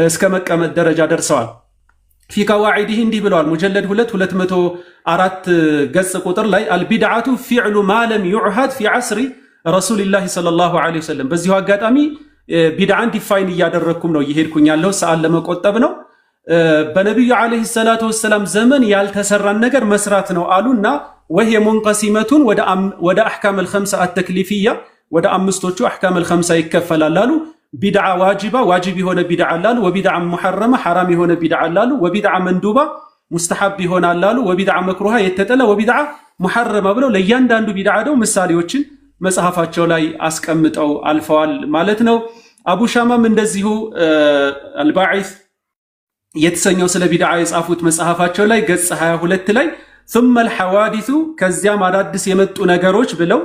Speaker 2: እስከ መቀመጥ ደረጃ ደርሰዋል في قواعده اندي بلوال مجلد 204 قص قطر لاي البدعة فعل ما لم يعهد في عصر رسول الله صلى الله عليه وسلم بزيو አጋጣሚ ቢድዓን ዲፋይን እያደረኩም ነው ይሄድኩኝ ያለው ሰዓት ለመቆጠብ ነው በነብዩ አለይሂ ሰላቱ ወሰለም ዘመን ያልተሰራን ነገር መስራት ነው አሉና وهي منقسمه ወደ احكام الخمسه التكليفيه ወደ አምስቶቹ احكام الخمسه ይከፈላል አሉ بدعة واجبة واجب هنا بدعة لالو وبدعة محرمة حرام هنا بدعة لالو وبدعة مندوبة مستحب هنا لالو وبدعة مكروهة يتتلى وبدعة محرمة بلو ليان داندو بدعة دو مسالي وچن مسحفات شولاي اسكمت او الفوال مالتنو ابو شامة من دزيهو الباعث يتسنيو سلا بدعة يصافوت مسحفات شولاي قص 22 لاي ثم الحوادث كزيام አዳዲስ የመጡ ነገሮች ብለው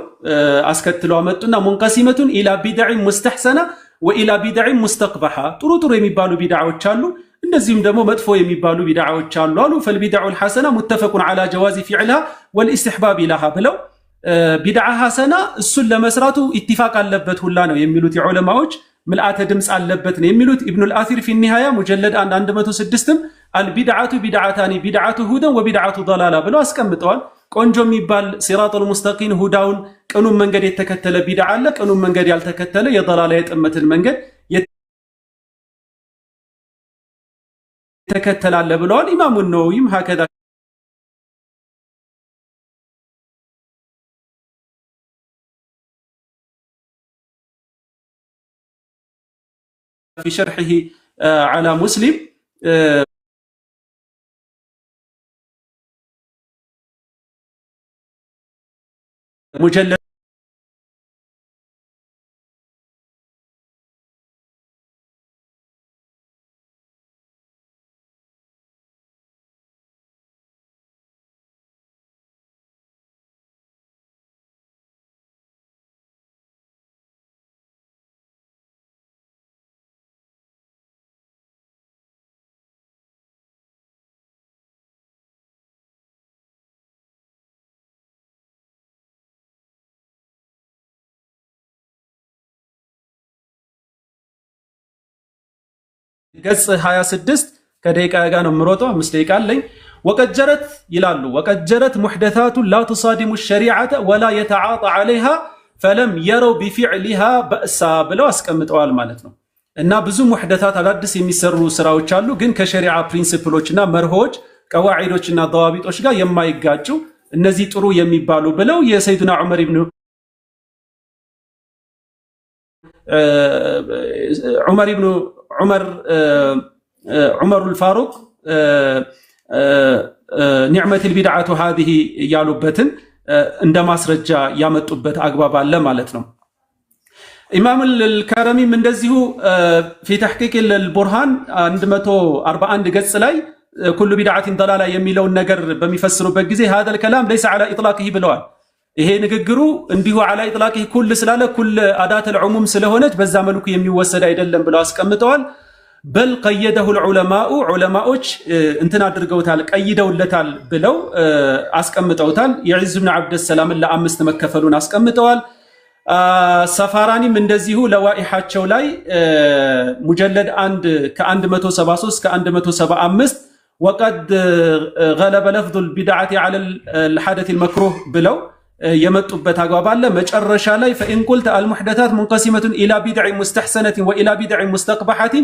Speaker 2: አስከትለው አመጡና منقسمة الى بدع مستحسنة وإلى بدع مستقبحة ጥሩ የሚባሉ ቢድዓዎች አሉ እንደዚህም ደግሞ መጥፎ የሚባሉ ቢድዓዎች አሉ አሉ فالبدع الحسنة متفق على جواز فعلها والاستحباب لها ብለው ቢድዓ ሐሰና እሱን ለመስራቱ ኢትፋቅ አለበት ሁላ ነው የሚሉት የዑለማዎች ምልአተ ድምጽ አለበት ነው የሚሉት ኢብኑ አልአሲር في النهاية مجلد 106 البدعة بدعتان بدعة هدى وبدعة ضلالة ብለው አስቀምጠዋል ቆንጆ የሚባል ሲራጡል ሙስተቂም ሁዳውን ቀኑን መንገድ የተከተለ ቢድዓ አለ ቀኑን መንገድ ያልተከተለ የضላላ የጥመትን መንገድ የተከተላለ ብለዋል ኢማሙ ነወዊም هكذا في شرحه على مسلم مجلد قص 26 كدقيقة ጋር ነው የምሮጠው 5 ደቂቃ አለኝ وقد جرت ይላሉ وقد جرت محدثات لا تصادم الشريعة ولا يتعاطى عليها فلم يروا بفعلها بأسا ብለው አስቀምጠዋል ማለት ነው እና ብዙ ሙህደታት አዳዲስ የሚሰሩ ስራዎች አሉ ግን ከሸሪዓ ፕሪንሲፕሎችና መርሆች ቀዋዒዶችና ضوابطዎች ጋር የማይጋጩ እነዚህ ጥሩ የሚባሉ ብለው የሰይዱና ዑመር ኢብኑ عمر الفاروق نعمة البدعة هذه ያሉበትን እንደ ማስረጃ ያመጡበት አግባብ አለ ማለት ነው ኢማም አልከረሚ እንደዚሁ في تحقيق البرهان 141 ገጽ ላይ كل بدعة ضلالة የሚለውን ነገር በሚፈስሩበት ጊዜ هذا الكلام ليس على اطلاقه ብለዋል ይሄ ንግግሩ እንዲሁ على اطلاقه كل ስላለ كل አዳት العموم ስለሆነች በዛ መልኩ የሚወሰድ አይደለም ብለው አስቀምጠዋል بل قيده العلماء علماءዎች እንትን አድርገውታል ቀይደውለታል ብለው አስቀምጠውታል የዒዝ ብን አብድ ሰላም ለአምስት መከፈሉን አስቀምጠዋል ሰፋራኒም እንደዚሁ ለዋኢሐቸው ላይ ሙጀለድ 1 ከ173 ከ175 وقد غلب لفظ البدعة على الحدث المكروه بلو يمطبت አግባብ አለ መጨረሻ ላይ فإن قلت المحدثات منقسمة إلى بدع مستحسنة وإلى بدع مستقبحة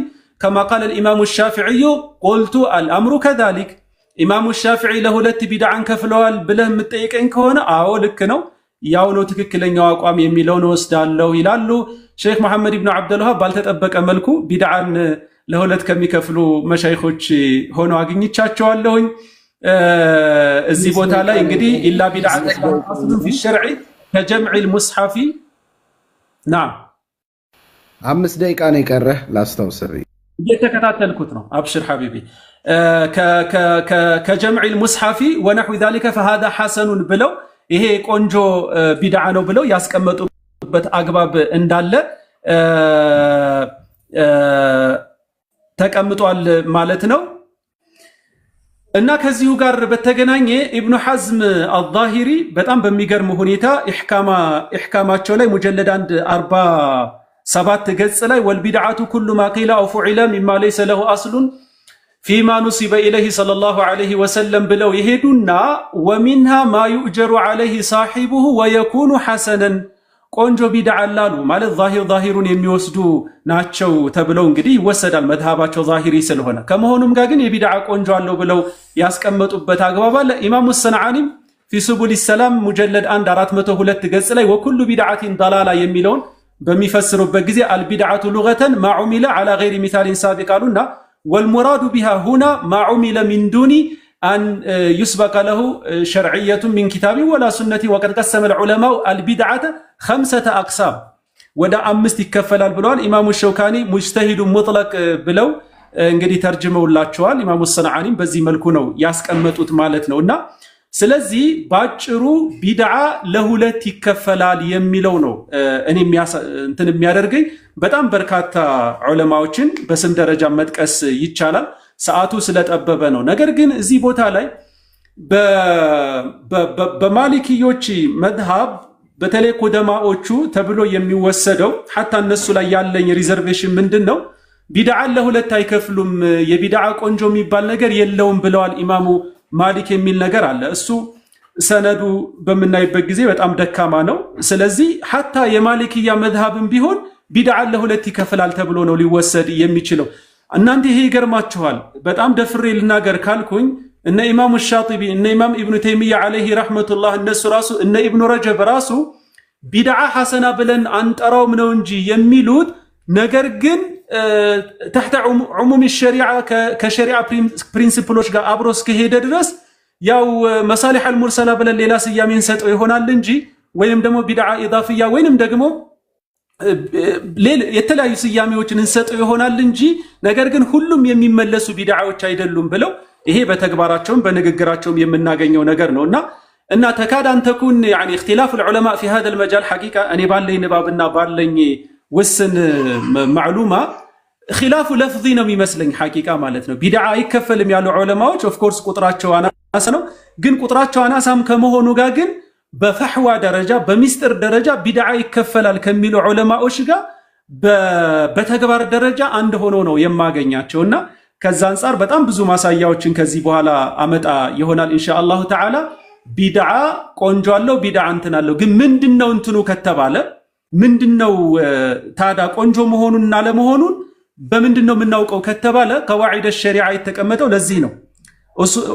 Speaker 2: كما قال الإمام الشافعي قلت الأمر كذلك إمام الشافعي له ሁለት ቢድዓን ከፍለዋል ብለህ የምትጠይቀኝ ከሆነ አዎ ልክ ነው ያው ነው ትክክለኛው አቋም የሚለውን ወስዳለው ይላሉ ሼክ መሐመድ ኢብኑ አብዱል ወሃብ ባልተጠበቀ መልኩ ቢድዓን ለሁለት ከሚከፍሉ መሻይኾች ሆኖ አግኝቻቸዋለሁኝ እዚህ ቦታ ላይ እንግዲህ ኢላ ቢድዓት አስሉ في الشرع كجمع المصحف نعم
Speaker 1: 5 ደቂቃ ነው የቀረህ ላስታውስህ
Speaker 2: እየተከታተልኩት ነው አብሽር ሐቢቢ كجمع المصحف ونحو ذلك فهذا حسن ብለው ይሄ ቆንጆ ቢድዓ ነው ብለው ያስቀመጡበት አግባብ እንዳለ ተቀምጧል ማለት ነው እና ከዚሁ ጋር በተገናኘ ኢብኑ ሐዝም አልዛሂሪ በጣም በሚገርም ሁኔታ ኢህካማቸው ላይ ሙጀለድ 147 ገጽ ላይ ወልቢድዓቱ ኩሉ ማ ቂለ አው ፉዒለ ሚማ ለይሰ ለሁ አስሉን ፊማ ኑሲበ ኢለይሂ ሰለላሁ ዐለይሂ ወሰለም ብለው ይሄዱና ወሚንሃ ማ ዩእጀሩ ዐለይሂ ሳሒቡሁ ወየኩኑ ሐሰነን ቆንጆ ቢድዓ አላሉ ማለት ዛሂሩን የሚወስዱ ናቸው ተብለው እንግዲህ ይወሰዳል መድሃባቸው ዛሂሪ ስለሆነ ከመሆኑም ጋር ግን የቢድዓ ቆንጆ አለው ብለው ያስቀመጡበት አግባብ አለ ኢማሙ ሰንዓኒም في سبل السلام ሙጀለድ 1 402 ገጽ ላይ ወኩሉ ቢድዓቲን ضላላ የሚለውን በሚፈስሩበት ጊዜ አልቢድዓቱ ሉገተን ማ ዑሚለ على غير مثال سابق አሉና والمراد بها هنا ما عمل من دون أن يسبق له شرعية من كتاب ولا سنة وقد قسم العلماء البدعة 5 أقسام ودا 5 يكفلال ብለዋል ኢማሙ ሸውካኒ ሙጅተሂድ ሙጥለቅ ብለው እንግዲህ ተርጅመውላቸዋል ኢማሙ ሰንዓኒም በዚህ መልኩ ነው ያስቀመጡት ማለት ነውና ስለዚህ ባጭሩ ቢድዓ ለሁለት ይከፈላል የሚለው ነው እኔ እንትን የሚያደርገኝ በጣም በርካታ ዑለማዎችን በስም ደረጃ መጥቀስ ይቻላል ሰዓቱ ስለጠበበ ነው ነገር ግን እዚህ ቦታ ላይ በማሊኪዮች መዝሐብ በተለይ ቁደማዎቹ ተብሎ የሚወሰደው حتى እነሱ ላይ ያለኝ ሪዘርቬሽን ምንድነው ቢድዓ ለሁለት አይከፍሉም የቢድዓ ቆንጆ የሚባል ነገር የለውም ብለዋል ኢማሙ ማሊክ የሚል ነገር አለ እሱ ሰነዱ በመናይበት ጊዜ በጣም ደካማ ነው ስለዚህ حتى የማሊኪያ መዝሐብም ቢሆን ቢድዓ ለሁለት ይከፈላል ተብሎ ነው ሊወሰድ የሚችለው እናንተ ይሄ ይገርማችኋል በጣም ደፍሬ ልናገር ካልኩኝ እነ ኢማሙ ሻጢቢ እነ ኢማም ኢብኑ ተይሚያ አለይሂ ረህመቱላህ እነሱ ራሱ እነ ኢብኑ ረጀብ ራሱ ቢድዓ ሐሰና ብለን አንጠራውም ነው እንጂ የሚሉት ነገር ግን تحت عموم الشريعة كشريعة برينسيبلوش ጋር አብሮ እስከሄደ ድረስ ያው መሳሊህ አልሙርሰላ ብለን ሌላ ስያሜ እንሰጠው ይሆናል እንጂ ወይንም ደግሞ ቢድዓ ኢዳፊያ ወይንም ደግሞ የተለያዩ ስያሜዎችን እንሰጠው ይሆናል እንጂ ነገር ግን ሁሉም የሚመለሱ ቢድዓዎች አይደሉም ብለው ይሄ በተግባራቸውም በንግግራቸውም የምናገኘው ነገር ነውና እና ተካድ አን ተኩን يعني اختلاف العلماء في هذا المجال حقيقة እኔ ባለኝ ንባብና ባለኝ ወስን معلومة خلاف لفظي ነው የሚመስለኝ حقيقة ማለት ነው ቢድዓ አይከፈልም ያሉ ዑለማዎች ኦፍ ኮርስ ቁጥራቸው አናሳ ነው ግን ቁጥራቸው አናሳም ከመሆኑ ጋር ግን በፈህዋ ደረጃ በሚስጥር ደረጃ ቢድዓ ይከፈላል ከሚሉ ዑለማዎች ጋር በተግባር ደረጃ አንድ ሆኖ ነው የማገኛቸውና ከዛ አንፃር በጣም ብዙ ማሳያዎችን ከዚህ በኋላ አመጣ ይሆናል ኢንሻአላሁ ተዓላ ቢድዓ ቆንጆ አለው ቢድዓ እንትን አለው ግን ምንድነው እንትኑ ከተባለ ምንድነው ታዳ ቆንጆ መሆኑንና ለመሆኑን በምንድነው የምናውቀው ከተባለ ቀዋዒድ الشريعه የተቀመጠው ለዚህ ነው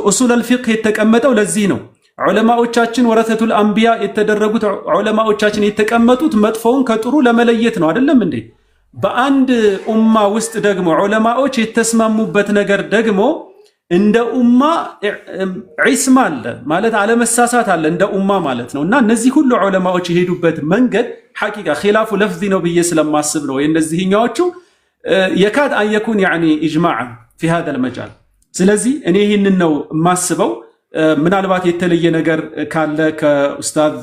Speaker 2: ኡሱል الفقه የተቀመጠው ለዚህ ነው ዑለማዎቻችን ወረሰቱል አንቢያ የተደረጉት ዑለማዎቻችን የተቀመጡት መጥፎውን ከጥሩ ለመለየት ነው አይደለም እንዴ በአንድ ኡማ ውስጥ ደግሞ ዑለማዎች የተስማሙበት ነገር ደግሞ እንደ ኡማ ዒስማ አለ ማለት አለመሳሳት አለ እንደ ኡማ ማለት ነውና እነዚህ ሁሉ ዑለማዎች የሄዱበት መንገድ ሐቂቃ ኺላፉ ለፍዚ ነው ብዬ ስለማስብ ነው የነዚህኛዎቹ የካድ አን يكون يعني اجماعا في هذا المجال ስለዚህ እኔ ይህንን ነው ማስበው ምናልባት የተለየ ነገር ካለ ከኡስታዝ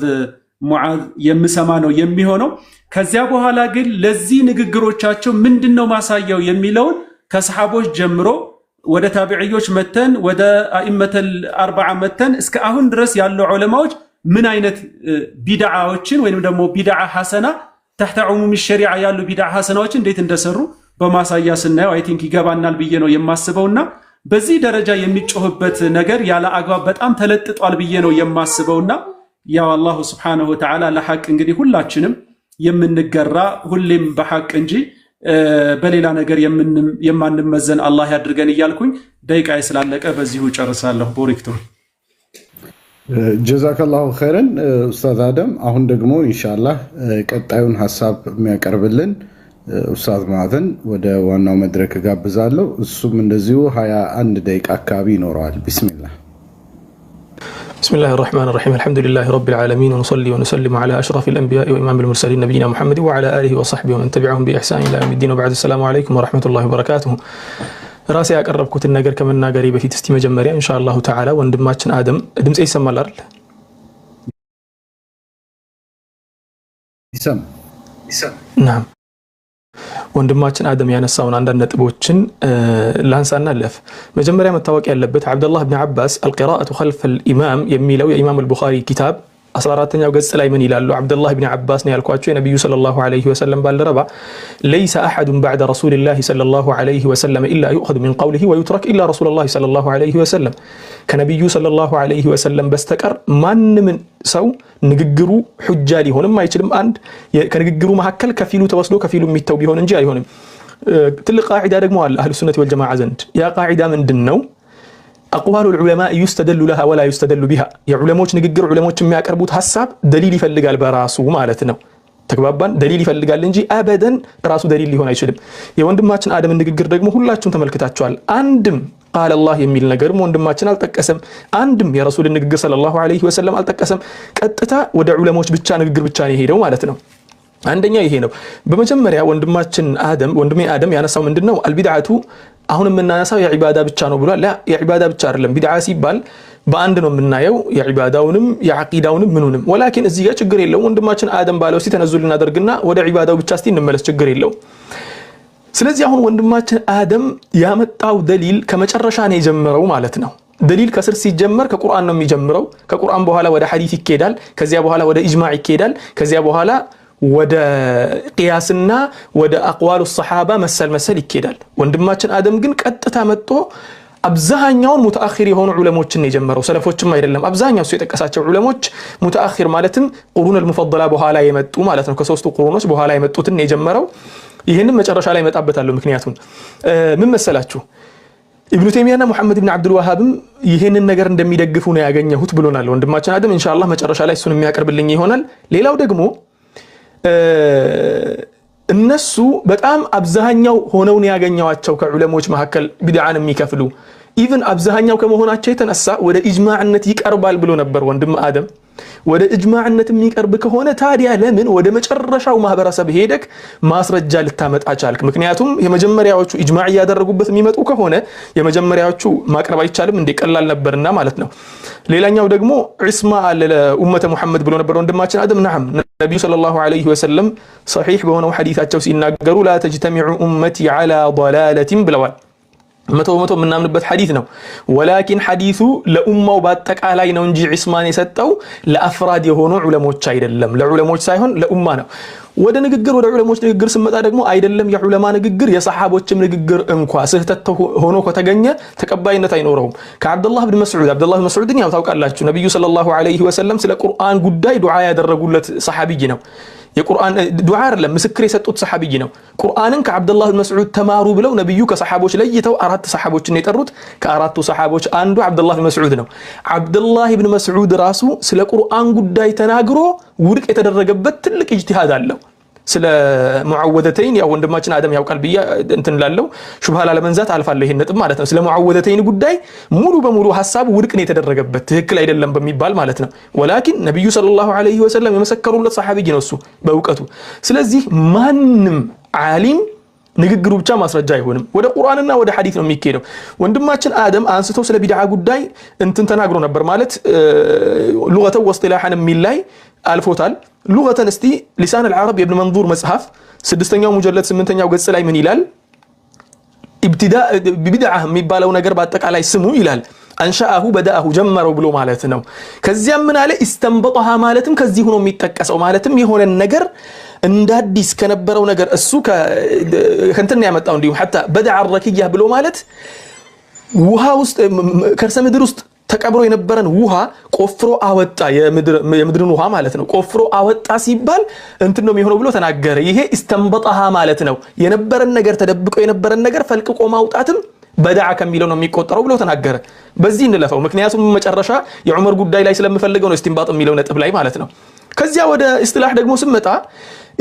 Speaker 2: ሙዓዝ የምሰማ ነው የሚሆነው ከዚያ በኋላ ግን ለዚህ ንግግሮቻቸው ምንድነው ማሳያው የሚለውን ከሰሃቦች ጀምሮ ወደ ታቢዒዎች መተን ወደ አኢመተል አርባዓ መተን እስከ አሁን ድረስ ያሉ ዑለማዎች ምን አይነት ቢድዓዎችን ወይንም ደግሞ ቢድዓ ሐሰና تحت عموم الشريعه ያሉ ቢድዓ ሐሰናዎችን እንዴት እንደሰሩ በማሳያ ስናየው አይ ቲንክ ይገባናል ብዬ ነው የማስበውና በዚህ ደረጃ የሚጮህበት ነገር ያለ አግባብ በጣም ተለጥጧል ብዬ ነው የማስበውና ያው አላህ Subhanahu Wa Ta'ala ለሐቅ እንግዲህ ሁላችንም የምንገራ ሁሌም በሐቅ እንጂ በሌላ ነገር የማንመዘን አላህ ያድርገን እያልኩኝ ደቂቃዬ ስላለቀ በዚሁ ጨርሳለሁ ቦሪክቶ
Speaker 1: ጀዛከላሁ ኸይረን ኡስታዝ አደም አሁን ደግሞ ኢንሻአላህ ቀጣዩን ሐሳብ የሚያቀርብልን ኡስታዝ ማዕዘን ወደ ዋናው መድረክ ጋብዛለሁ እሱም እንደዚሁ 21 ደቂቃ አካባቢ ይኖራል ቢስሚላህ
Speaker 3: بسم الله الرحمن الرحيم الحمد لله رب العالمين ونصلي ونسلم على أشرف الأنبياء وإمام المرسلين نبينا محمد وعلى آله وصحبه ومن تبعهم بإحسان إلى يوم الدين وبعد السلام عليكم ورحمة الله وبركاته راسي أقربكم النجار كمان ناقري بفي تستمع جمريا إن شاء الله تعالى وندماتشن آدم دمس أي سما الأرض
Speaker 1: يسم
Speaker 3: نعم ወንድማችን አደም ያነሳውን አንድ ነጥቦችን ላንሳና ለፍ መጀመሪያ መታወቅ ያለበት አብዱላህ ኢብኑ አባስ القراءة خلف الإمام የሚለው የኢማም አልቡኻሪ ኪታብ 14ኛው ገጽ ላይ ምን ይላሉ አብዱላህ ኢብኑ አባስ ነው ያልኳቸው የነብዩ ሰለላሁ ዐለይሂ ወሰለም ባልደረባ ليس أحد بعد رسول الله صلى الله عليه وسلم إلا يؤخذ من قوله ويترك إلا رسول الله صلى الله عليه وسلم ከነብዩ ሰለላሁ ዐለይሂ ወሰለም በስተቀር ማንንም ሰው ንግግሩ ሁጃ ሊሆንም አይችልም አንድ ከንግግሩ መሐከል ከፊሉ ተወስዶ ከፊሉ የሚተው ቢሆን እንጂ አይሆንም ትልቅ ቃዒዳ ደግሞ አለ አህሉ ሱነት ወልጀማዓ ዘንድ ያ ቃዒዳ ምንድነው أقوال العلماء يستدل لها ولا يستدل بها يا علماء ንግግር علماء የሚያቀርቡት ሐሳብ دليل ይፈልጋል በራሱ ማለት ነው ተግባባን دليل ይፈልጋል እንጂ አበደን ራሱ دليل ሊሆን አይችልም የወንድማችን አደም ንግግር ደግሞ ሁላችሁም ተመልክታችኋል አንድም قال الله የሚል ነገር ወንድማችን አልጠቀሰም አንድም የረሱል ንግግር ሰለላሁ ዐለይሂ ወሰለም አልጠቀሰም ቀጥታ ወደ ዑለሞች ብቻ ንግግር ብቻ ነው ሄደው ማለት ነው አንደኛ ይሄ ነው በመጀመሪያ ወንድማችን ወንድሜ አደም ያነሳው ምንድነው አልቢድዓቱ አሁን የምናነሳው የዒባዳ ብቻ ነው ብሏል ላ የዒባዳ ብቻ አይደለም ቢድዓ ሲባል በአንድ ነው የምናየው የዒባዳውንም የዓቂዳውንም ምኑንም ወላኪን እዚህ ጋር ችግር የለው ወንድማችን አደም ባለው ሲተነዙል እናደርግና ወደ ዒባዳው ብቻ እስቲ እንመለስ ችግር የለው ስለዚህ አሁን ወንድማችን አደም ያመጣው ደሊል ከመጨረሻ ነው የጀመረው ማለት ነው ደሊል ከስር ሲጀመር ከቁርአን ነው የሚጀምረው ከቁርአን በኋላ ወደ ሐዲስ ይኬዳል ከዚያ በኋላ ወደ ኢጅማዕ ይኬዳል ከዚያ በኋላ ወደ ቂያስና ወደ አቅዋሉ الصحابه መሰል ይኬዳል ወንድማችን አደም ግን ቀጥታ መጥቶ አብዛኛውን ሙተአኺር የሆኑ ዑለሞችን የጀመረው ሰለፎችም አይደለም አብዛኛው ሰው የጠቀሳቸው ዑለሞች ሙተአኺር ማለትም ቁሩን المفضله በኋላ የመጡ ማለት ነው ከሶስቱ ቁሩኖች በኋላ የመጡትን የጀመረው ይሄንን መጨረሻ ላይ መጣበታለሁ ምክንያቱም ምን መሰላችሁ ኢብኑ ተይሚያና ሙሐመድ ኢብኑ አብዱል ወሃብም ይሄንን ነገር እንደሚደግፉ ነው ያገኘሁት ብሎናል ወንድማችን አደም ኢንሻአላህ መጨረሻ ላይ እሱን የሚያቀርብልኝ ይሆናል ሌላው ደግሞ እነሱ በጣም አብዛኛው ሆነውን ያገኘዋቸው ከዑለሞች መካከል ቢድዓን የሚከፍሉ ኢቭን አብዛኛው ከመሆናቸው የተነሳ ወደ ኢጅማዕነት ይቀርባል ብሎ ነበር ወንድም አደም። ወደ ኢጅማዕነት የሚቀርብ ከሆነ ታዲያ ለምን ወደ መጨረሻው ማህበረሰብ ሄደክ ማስረጃ ልታመጣ ቻልክ? ምክንያቱም የመጀመሪያዎቹ ኢጅማዕ ያደረጉበት የሚመጡ ከሆነ የመጀመሪያዎቹ ማቅረብ አይቻልም እንደ ቀላል ነበርና ማለት ነው። ሌላኛው ደግሞ ዒስማ ለኡመተ ሙሐመድ ብሎ ነበር ወንድማችን አደም። ነዓም ነብዩ ሰለላሁ ዐለይሂ ወሰለም ሰሒህ በሆነው ሐዲሳቸው ሲናገሩ ላ ተጅተሚዑ ኡመቲ ዐላ ضላለቲን ብለዋል። መቶ ምናምንበት ሐዲስ ነው። ወላኪን ሐዲሱ ለኡማው በአጠቃላይ ነው እንጂ ዒስማን የሰጠው ለአፍራድ የሆኑ ዑለሞች አይደለም። ለዑለሞች ሳይሆን ለኡማ ነው። ወደ ዑለሞች ንግግር ስመጣ ደግሞ አይደለም የዑለማ ንግግር የሰሓቦችም ንግግር እንኳ ስህተት ሆኖ ከተገኘ ተቀባይነት አይኖረውም። ከአብዱላህ ብን መስዑድን ያው ታውቃላችሁ ነብዩ ሰለላሁ ዐለይሂ ወሰለም ስለ ቁርአን ጉዳይ ዱዓ ያደረጉለት ሰሓቢይ ነው። የቁርአን ዱዓ አይደለም ምስክር የሰጡት ሰሓቢይ ነው። ቁርአንን ከአብዱላህ ብን መስዑድ ተማሩ ብለው ነብዩ ከሰሓቦች ለይተው 4 ሰሓቦችን የጠሩት። ከአራቱ ሰሓቦች አንዱ አብዱላህ ብን መስዑድ ነው። አብዱላህ ብን መስዑድ ራሱ ስለ ቁርአን ጉዳይ ተናግሮ ውድቅ የተደረገበት ትልቅ ኢጅቲሃድ አለው። ስለ ሙዓወደተይን ያው ወንድማችን አደም ያውቃል ብያ እንትን ላለው ሹብሃ ለመንዛት አልፋለሁ ይሄን ነጥብ ማለት ነው። ስለ ሙዓወደተይን ጉዳይ ሙሉ በሙሉ ሐሳቡ ውድቅ ነው የተደረገበት ትክክል አይደለም በሚባል ማለት ነው። ወላኪን ነብዩ ሰለላሁ ዐለይሂ ወሰለም የመሰከሩለት ሰሓቢይ ነው እሱ በእውቀቱ። ስለዚህ ማንም ዓሊም ንግግሩ ብቻ ማስረጃ አይሆንም። ወደ ቁርአንና ወደ ሐዲስ ነው የሚኬደው። ወንድማችን አደም አንስቶ ስለ ቢድዓ ጉዳይ እንትን ተናግሮ ነበር ማለት ሉገተን ወስጢላሐን የሚላይ አልፎታል። ሉገተን እስቲ ሊሳን አልዓረብ የኢብኑ መንዙር መጽሐፍ 6ኛው ሙጀለድ 8ኛው ገጽ ላይ ምን ይላል? ኢብቲዳእ ቢድዓ የሚባለው ነገር በአጠቃላይ ስሙ ይላል አንሻአሁ በዳአሁ ጀመረው ብሎ ማለት ነው። ከዚያም ምን አለ ኢስተንበጠሃ ማለትም ከዚህ ሆኖ የሚጠቀሰው ማለትም የሆነ ነገር እንዳዲስ ከነበረው ነገር እሱ ከእንትን ያመጣው እንዲሁ حتى بدع الركيه ብሎ ማለት ውሃ ውስጥ ከርሰ ምድር ውስጥ ተቀብሮ የነበረን ውሃ ቆፍሮ አወጣ። የምድርን ውሃ ማለት ነው። ቆፍሮ አወጣ ሲባል እንትን ነው የሚሆነው ብሎ ተናገረ። ይሄ ኢስተንበጠሃ ማለት ነው። የነበረን ነገር ተደብቆ የነበረን ነገር ፈልቅቆ ማውጣትም በዳዓ ከሚለው ነው የሚቆጠረው ብሎ ተናገረ። በዚህ እንለፈው ምክንያቱም መጨረሻ የዑመር ጉዳይ ላይ ስለምፈልገው ነው ኢስቲንባጥ የሚለው ነጥብ ላይ ማለት ነው። ከዚያ ወደ ኢስጢላህ ደግሞ ስመጣ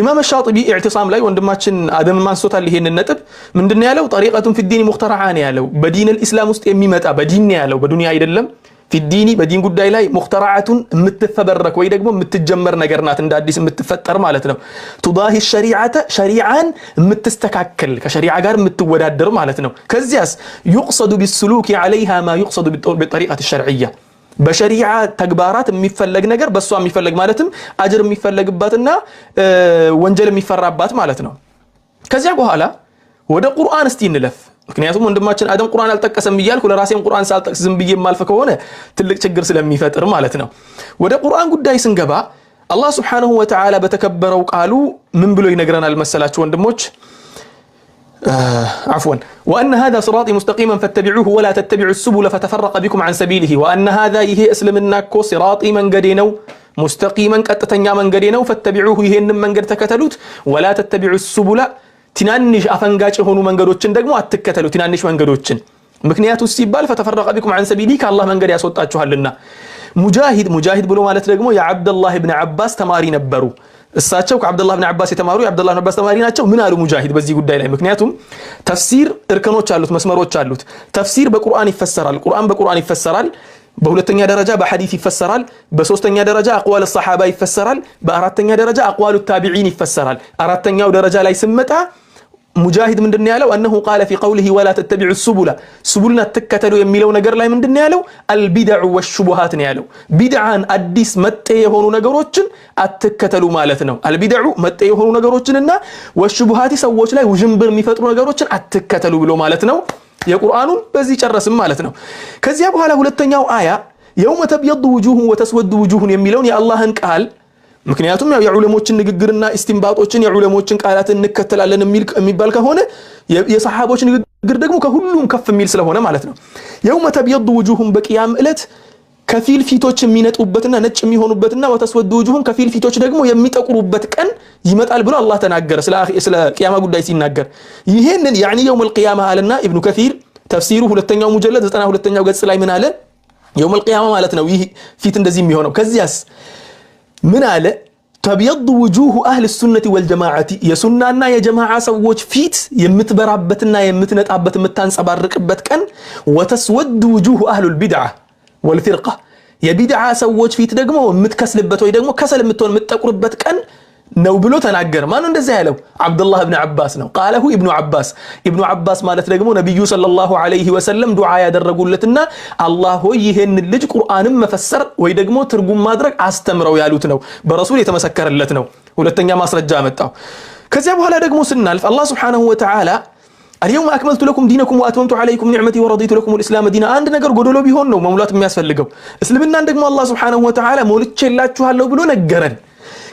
Speaker 3: ኢማም ሻጢቢ ኢዕቲሳም ላይ ወንድማችን አደም ማንሶታል ይሄንን ነጥብ ምንድነው ያለው? ጠሪቀቱን ፊዲን ሙኽተራዓን ያለው በዲን الاسلام ውስጥ የሚመጣ በዲን ያለው በዱንያ አይደለም። ፊዲኒ በዲን ጉዳይ ላይ ሙኽተራዓቱን የምትፈበረክ ወይ ደግሞ የምትጀመር ነገር ናት እንደ አዲስ የምትፈጠር ማለት ነው። ቱዳሂ ሸሪዓተ ሸሪዓን የምትስተካከል ከሸሪዓ ጋር የምትወዳደር ማለት ነው። ከዚያስ يقصد بالسلوك عليها ما يقصد بالطريقه الشرعيه በሸሪዓ ተግባራት የሚፈለግ ነገር በሷ የሚፈለግ ማለትም አጅር የሚፈለግባትና ወንጀል የሚፈራባት ማለት ነው። ከዚያ በኋላ ወደ ቁርአን እስቲ እንለፍ። ምክንያቱም ወንድማችን አደም ቁርአን አልጠቀሰም ይያልኩ ለራሴም ቁርአን ሳልጠቅስ ዝም ብዬ ማልፈ ከሆነ ትልቅ ችግር ስለሚፈጥር ማለት ነው። ወደ ቁርአን ጉዳይ ስንገባ አላህ Subhanahu Wa Ta'ala በተከበረው ቃሉ ምን ብሎ ይነግረናል መሰላችሁ ወንድሞች? عفوا وأن هذا صراطي مستقيما فاتبعوه ولا تتبعوا السبل فتفرق بكم عن سبيله وأن هذا يه اسلمناكو صراطي من قدينو مستقيما قطتنيا من قدينو فاتبعوه يهن من قد تكتلوت ولا تتبعوا السبل تنانش أفنقاش هونو من قدوتشن دقمو أتكتلو تنانش من قدوتشن مكنياتو السيبال فتفرق بكم عن سبيله كالله من قد يسوطاتشوها لنا مجاهد بلو مالت دقمو يا عبد الله بن عباس تماري نبرو እሳቸው ከአብዱላህ ብን አባስ የተማሩ የአብዱላህ ብን አባስ ተማሪ ናቸው። ምን አሉ ሙጃሂድ በዚህ ጉዳይ ላይ? ምክንያቱም ተፍሲር እርከኖች አሉት መስመሮች አሉት። ተፍሲር በቁርአን ይፈሰራል። ቁርአን በቁርአን ይፈሰራል። በሁለተኛ ደረጃ በሐዲስ ይፈሰራል። በሶስተኛ ደረጃ አቅዋል الصحابه ይፈሰራል። በአራተኛ ደረጃ አቅዋሉ التابعين ይፈሰራል። አራተኛው ደረጃ ላይ ስመጣ ሙጃሂድ ምንድነው ያለው? انه قال في قوله ولا تتبعوا السبل سبلنا ተከተሉ የሚለው ነገር ላይ ምንድነው ያለው? البدع والشبهات ነው ያለው። ቢድዓን አዲስ መጤ የሆኑ ነገሮችን አትከተሉ ማለት ነው። البدع መጤ የሆኑ ነገሮችንና والشبهات ሰዎች ላይ ውዥንብር የሚፈጥሩ ነገሮችን አትከተሉ ብሎ ማለት ነው። የቁርአኑን በዚህ ጨረስም ማለት ነው። ከዚያ በኋላ ሁለተኛው አያ يوم تبيض وجوه وتسود وجوه የሚለውን የአላህን ቃል ምክንያቱም ያው የዑለሞችን ንግግርና ኢስቲንባጦችን የዑለሞችን ቃላት እንከተላለን የሚባል ከሆነ የሰሃቦች ንግግር ደግሞ ከሁሉም ከፍ የሚል ስለሆነ ማለት ነው። يوم تبيض وجوههم በቂያም እለት ከፊል ፊቶች የሚነጡበትና ነጭ የሚሆኑበትና ወተስወዱ وجوههم ከፊል ፊቶች ደግሞ የሚጠቁሩበት ቀን ይመጣል ብሎ አላህ ተናገረ ስለ ቂያማ ጉዳይ ሲናገር። ይሄንን يعني يوم القيامه አለና ኢብኑ ከሲር ተፍሲሩ ሁለተኛው ሙጀለድ 92ኛው ገጽ ላይ ምን አለ? يوم القيامه ማለት ነው ይህ ፊት እንደዚህ የሚሆነው። ከዚያስ ምን አለ? ተብየዱ ውጁህ አህል ሱነቲ ወልጀማዓቲ የሱናና የጀማዓ ሰዎች ፊት የምትበራበትና የምትነጣበት የምታንጸባርቅበት ቀን ወተስወዱ ውጁህ አህሉል ቢድዓ ወልፊርቃ የቢድዓ ሰዎች ፊት ደግሞ የምትከስልበት ወይ ደግሞ ከሰል የምትሆን የምትጠቁርበት ቀን ነው ብሎ ተናገረ። ማን እንደዚህ ያለው? አብዱላህ ኢብኑ አባስ ነው። ቃለሁ ኢብኑ አባስ ማለት ደግሞ ነብዩ ሰለላሁ ዐለይሂ ወሰለም ዱዓ ያደረጉለትና አላህ ሆይ ይሄን ልጅ ቁርአንን መፈሰር ወይ ደግሞ ትርጉም ማድረግ አስተምረው ያሉት ነው። በረሱል የተመሰከረለት ነው። ሁለተኛ ማስረጃ አመጣው። ከዚያ በኋላ ደግሞ ስናልፍ አላህ Subhanahu Wa Ta'ala اليوم اكملت لكم دينكم واتممت عليكم نعمتي ورضيت لكم الاسلام دينا አንድ ነገር ጎደሎ ቢሆን ነው መሙላት የሚያስፈልገው። እስልምናን ደግሞ አላህ Subhanahu Wa Ta'ala ሞልቼላችኋለሁ ብሎ ነገረን።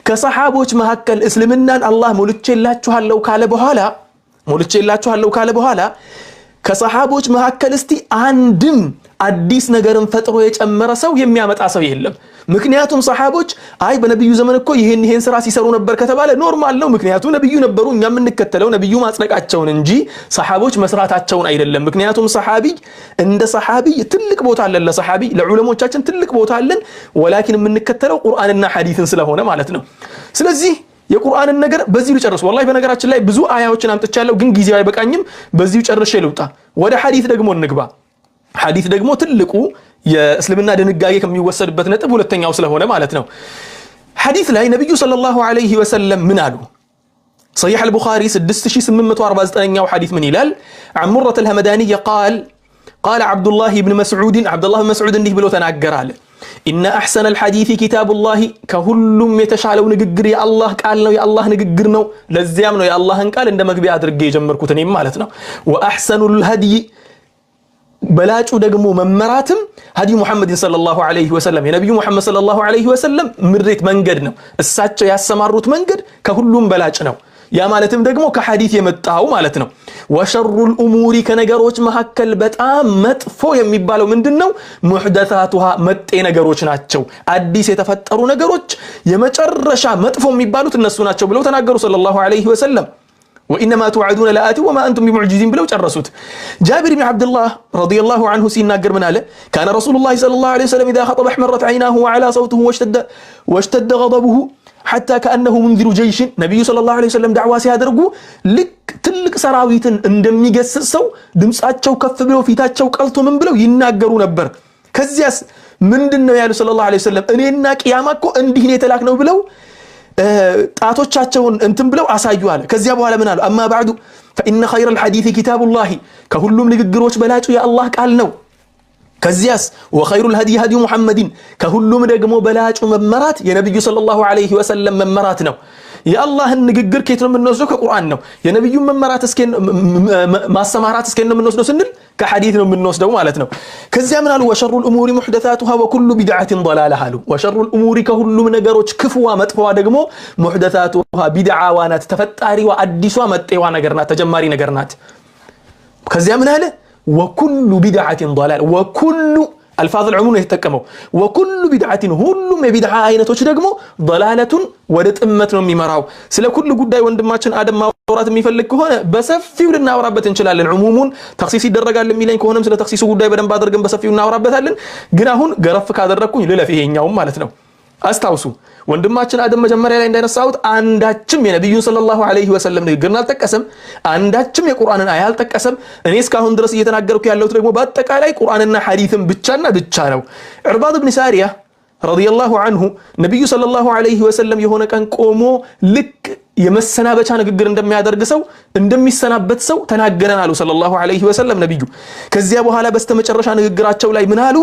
Speaker 3: ከሰሃቦች መካከል እስልምናን አላህ ሞልቼላችኋለሁ ካለ በኋላ ከሰሃቦች መካከል እስቲ አንድም አዲስ ነገርን ፈጥሮ የጨመረ ሰው የሚያመጣ ሰው የለም። ምክንያቱም ሰሃቦች አይ በነብዩ ዘመን እኮ ይሄን ስራ ሲሰሩ ነበር ከተባለ ኖርማል ነው። ምክንያቱም ነብዩ ነበሩ፣ እኛ የምንከተለው ነብዩ ማጽደቃቸውን እንጂ ሰሃቦች መስራታቸውን አይደለም። ምክንያቱም ሰሃቢ እንደ ሰሃቢ ትልቅ ቦታ አለ፣ ለሰሃቢ ለዑለሞቻችን ትልቅ ቦታ አለን። ወላኪን የምንከተለው ቁርአንና ሐዲስን ስለሆነ ማለት ነው። ስለዚህ የቁርአንን ነገር በዚሁ ልጨርስ። ወላሂ በነገራችን ላይ ብዙ አያዎችን አምጥቻለሁ፣ ግን ጊዜው አይበቃኝም። በዚሁ ጨርሼ ልውጣ። ወደ ሐዲስ ደግሞ እንግባ። ሐዲስ ደግሞ ትልቁ የእስልምና ድንጋጌ ከሚወሰድበት ነጥብ ሁለተኛው ስለሆነ ማለት ነው። ሐዲስ ላይ ነብዩ ሰለላሁ ዐለይሂ ወሰለም ምን አሉ? صحيح البخاري 6849ኛው ሐዲስ ምን ይላል? عن مرة الهمداني قال عبد الله بن مسعود እንዲህ ብሎ ተናገረ አለ إن أحسن الحديث كتاب الله كهلم يتشالو نغغر يا الله قال ነው የአላህ ንግግር ነው። ለዚያም ነው የአላህን ቃል እንደ መግቢያ አድርጌ የጀመርኩት እኔም ማለት ነው። وأحسن الهدي በላጩ ደግሞ መመራትም ሀዲ ሙሐመድ ሰለላሁ ዐለይሂ ወሰለም የነብዩ ሙሐመድ ሰለላሁ ዐለይሂ ወሰለም ምድሪት መንገድ ነው። እሳቸው ያሰማሩት መንገድ ከሁሉም በላጭ ነው። ያ ማለትም ደግሞ ከሐዲስ የመጣው ማለት ነው። ወሸሩል ኡሙሪ ከነገሮች መካከል በጣም መጥፎ የሚባለው ምንድነው? ሙህደታቱሃ መጤ ነገሮች ናቸው። አዲስ የተፈጠሩ ነገሮች የመጨረሻ መጥፎ የሚባሉት እነሱ ናቸው ብለው ተናገሩ ሰለላሁ ዐለይሂ ወሰለም። وإنما توعدون لآت وما أنتم بمعجزين بلو جرسوت. جابر بن عبد الله رضي الله عنه سيناقر من آله كان رسول الله صلى الله عليه وسلم إذا خطب احمرت عيناه وعلى صوته واشتد غضبه حتى كأنه منذر جيش. نبي صلى الله عليه وسلم دعوة سيادرقو لك تلك سراويتن اندمي قسسو دمساتشو كف بلو فيتاتشو قلتو من بلو يناقروا نبر كزياس من دنو يالو صلى الله عليه وسلم انينا قيامكو اندهن يتلاكنو بلو ጣቶቻቸውን እንትን ብለው አሳዩ አለ። ከዚያ በኋላ ምን አሉ? አማ بعد فإن خير الحديث كتاب الله ከሁሉም ንግግሮች በላጩ የአላህ ቃል ነው። ከዚያስ وخير الهدي هدي محمد ከሁሉም ደግሞ በላጩ መመራት የነብዩ ሰለላሁ ዐለይሂ ወሰለም መመራት ነው። የአላህን ንግግር ከየት ነው የምንወስደው? ከቁርአን ነው። የነብዩን መመራት እስከን ማሰማራት እስከን ነው የምንወስደው ስንል ከሐዲስ ነው የምንወስደው ማለት ነው። ከዚያ ምን አሉ? ወሸሩል ኡሙሪ ሙህደታቱሃ ወኩሉ ቢድዓቲን ضላላህ አሉ። ወሸሩል ኡሙሪ ከሁሉም ነገሮች ክፉዋ መጥፎዋ ደግሞ ሙህደታቱሃ ቢድዓዋ ናት፣ ተፈጣሪዋ አዲሷ መጤዋ ነገር ናት፣ ተጀማሪ ነገር ናት። ከዚያ ምን አለ? ወኩሉ ቢድዓቲን ضላል ወኩሉ الفاظ العموم يتጠቀመው وكل بدعه ሁሉም የቢድዓ አይነቶች ደግሞ ضلالቱን ወደ ጥመት ነው የሚመራው። ስለ ኩሉ ጉዳይ ወንድማችን አደም ማውራት የሚፈልግ ከሆነ በሰፊው ልናወራበት እንችላለን። ዑሙሙን ተክሲስ ይደረጋል የሚለኝ ከሆነም ስለ ተክሲሱ ጉዳይ በደንብ አድርገን በሰፊው እናወራበታለን። ግን አሁን ገረፍ ካደረኩኝ ልለፍ ይሄኛው ማለት ነው። አስታውሱ ወንድማችን አደም መጀመሪያ ላይ እንደነሳውት አንዳችም የነብዩን ሰለላሁ ዐለይሂ ወሰለም ንግግርን አልጠቀሰም፣ አንዳችም የቁርአንን አያ አልጠቀሰም። እኔ እስካሁን ድረስ እየተናገርኩ ያለሁት ደግሞ በአጠቃላይ ቁርአንና ሐዲስን ብቻና ብቻ ነው። ዑርባድ ኢብኑ ሳሪያ ረዲየላሁ ዐንሁ ነብዩ ሰለላሁ ዐለይሂ ወሰለም የሆነ ቀን ቆሞ ልክ የመሰናበቻ ንግግር እንደሚያደርግ ሰው እንደሚሰናበት ሰው ተናገረን አሉ ሰለላሁ ዐለይሂ ወሰለም ነብዩ። ከዚያ በኋላ በስተመጨረሻ ንግግራቸው ላይ ምን አሉ?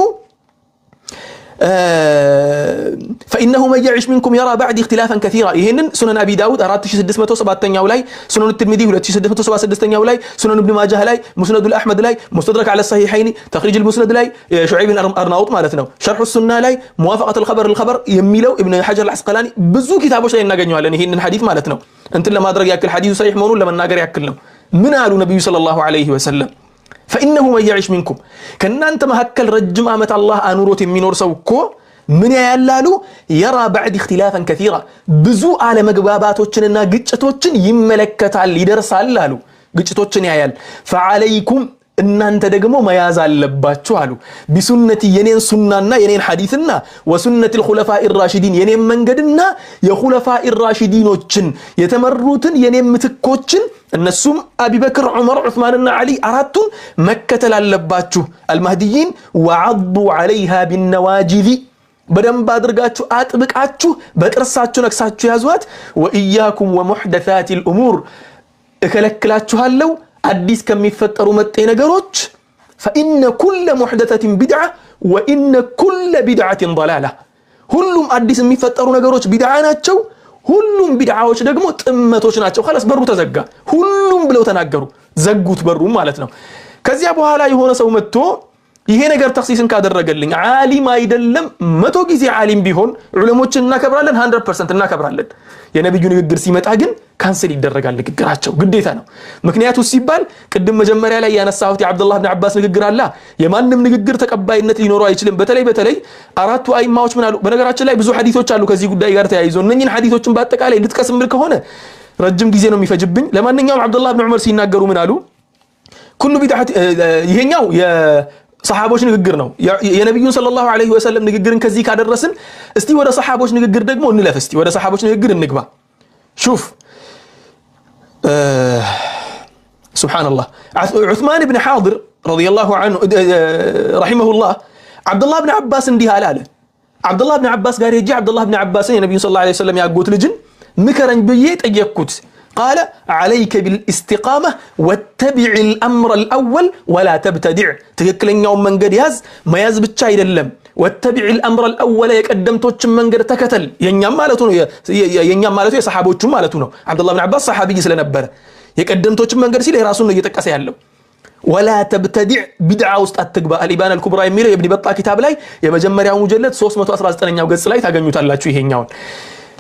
Speaker 3: فإنه من يعش منكم يرى بعد اختلافا كثيرا. ይሄንን ሱነን አቢ ዳውድ 4607ኛው ላይ፣ ሱነን الترمذي 2666ኛው ላይ፣ ሱነን ኢብኑ ማጃህ ላይ፣ ሙስነድ አልአህመድ ላይ፣ ሙስተድረክ على الصحيحين ተኽሪጅ المسند ላይ፣ ሹዐይብ አርናውጥ ማለት ነው፣ ሸርሕ الሱና ላይ፣ ሙዋፈቀት الخبر የሚለው ኢብኑ ሐጀር አልዐስቀላኒ ብዙ ኪታቦች ላይ እናገኘዋለን ይሄንን ሐዲስ ማለት ነው። እንትን ለማድረግ ያክል ሐዲሱ ሰሒህ መሆኑን ለመናገር ያክል ነው። ምን አሉ ነብዩ ሰለላሁ ዐለይሂ ወሰለም? فإنه من يعيش منكم كنانت مهكل رجم آمت الله أنوروت يمينور سوكو من يالالو يرى بعد اختلافا كثيرا بزو على مقباباتوچننا قجتوچن يملكت على ليدرس علالو قجتوچن يال فعليكم እናንተ ደግሞ መያዝ አለባችሁ አሉ ቢሱነቲ የኔን ሱናና የኔን ሐዲስና ወሱነቲ الخلفاء الراشدين የኔን መንገድና የኹለፋኢ الراشديኖችን የተመሩትን የኔን ምትኮችን እነሱም አቡበክር ዑመር ዑስማንና አሊ አራቱን መከተል አለባችሁ المهديين وعضوا عليها بالنواجذ በደንብ አድርጋችሁ አጥብቃችሁ በጥርሳችሁ ነክሳችሁ ያዟት ወኢያኩም ወሙህደሳት الامور እከለክላችኋለሁ አዲስ ከሚፈጠሩ መጤ ነገሮች فإن كل محدثة بدعة وإن كل بدعة ضلالة ሁሉም አዲስ የሚፈጠሩ ነገሮች ቢድዓ ናቸው ሁሉም ቢድዓዎች ደግሞ ጥመቶች ናቸው خلاص በሩ ተዘጋ ሁሉም ብለው ተናገሩ ዘጉት በሩ ማለት ነው ከዚያ በኋላ የሆነ ሰው መጥቶ ይሄ ነገር ተክሲስን ካደረገልኝ ዓሊም አይደለም 100 ጊዜ ዓሊም ቢሆን ዑለሞችን እናከብራለን 100% እናከብራለን የነብዩ ንግግር ሲመጣ ግን ካንሰል ይደረጋል ንግግራቸው ግዴታ ነው ምክንያቱ ሲባል ቅድም መጀመሪያ ላይ ያነሳሁት የአብዱላህ ኢብኑ አባስ ንግግር አለ የማንንም ንግግር ተቀባይነት ሊኖረው አይችልም በተለይ አራቱ አይማዎች ምን አሉ በነገራችን ላይ ብዙ ሐዲሶች አሉ ከዚህ ጉዳይ ጋር ተያይዞ እነኚህን ሐዲሶችን በአጠቃላይ ልትቀስምል ከሆነ ረጅም ጊዜ ነው የሚፈጅብኝ ለማንኛውም አብዱላህ ኢብኑ ዑመር ሲናገሩ ምን አሉ ኩሉ ቢድዓት ይሄኛው ሰሃቦች ንግግር ነው የነብዩን ሰለላሁ ዐለይሂ ወሰለም ንግግርን ከዚህ ካደረስን እስቲ ወደ ሰሃቦች ንግግር ደግሞ እንለፍ እስቲ ወደ ሰሃቦች ንግግር እንግባ شوف سبحان الله عثمان بن حاضر رضي الله عنه رحمه الله عبد الله بن عباس እንዲህ አለ عبد الله بن عباس ጋር ሄጄ عبد الله بن عباس የነብዩን ሰለላሁ ዐለይሂ ወሰለም ያጎት ልጅን ምከረኝ ብዬ ጠየቅኩት قال عليك بالاستقامة واتبع الأمر الأول ولا تبتدع تككلنياو منقد ياز ما ياز ብቻ አይደለም واتبع الأمر الأول የቀደምቶች መንገድ ተከተል የኛም ማለቱ ነው የኛም ማለቱ የሰሃቦቹ ማለቱ ነው عبد الله بن عباس ሰሃቢይ ስለነበረ የቀደምቶች መንገድ ሲል የራሱን ነው እየተቀሰ ያለው ولا تبتدع بدعة ውስጥ አትግባ الإبانة الكبرى የሚለው የኢብኑ በጣ ኪታብ ላይ የመጀመሪያው ሙጀለድ 319ኛው ገጽ ላይ ታገኙታላችሁ ይሄኛውን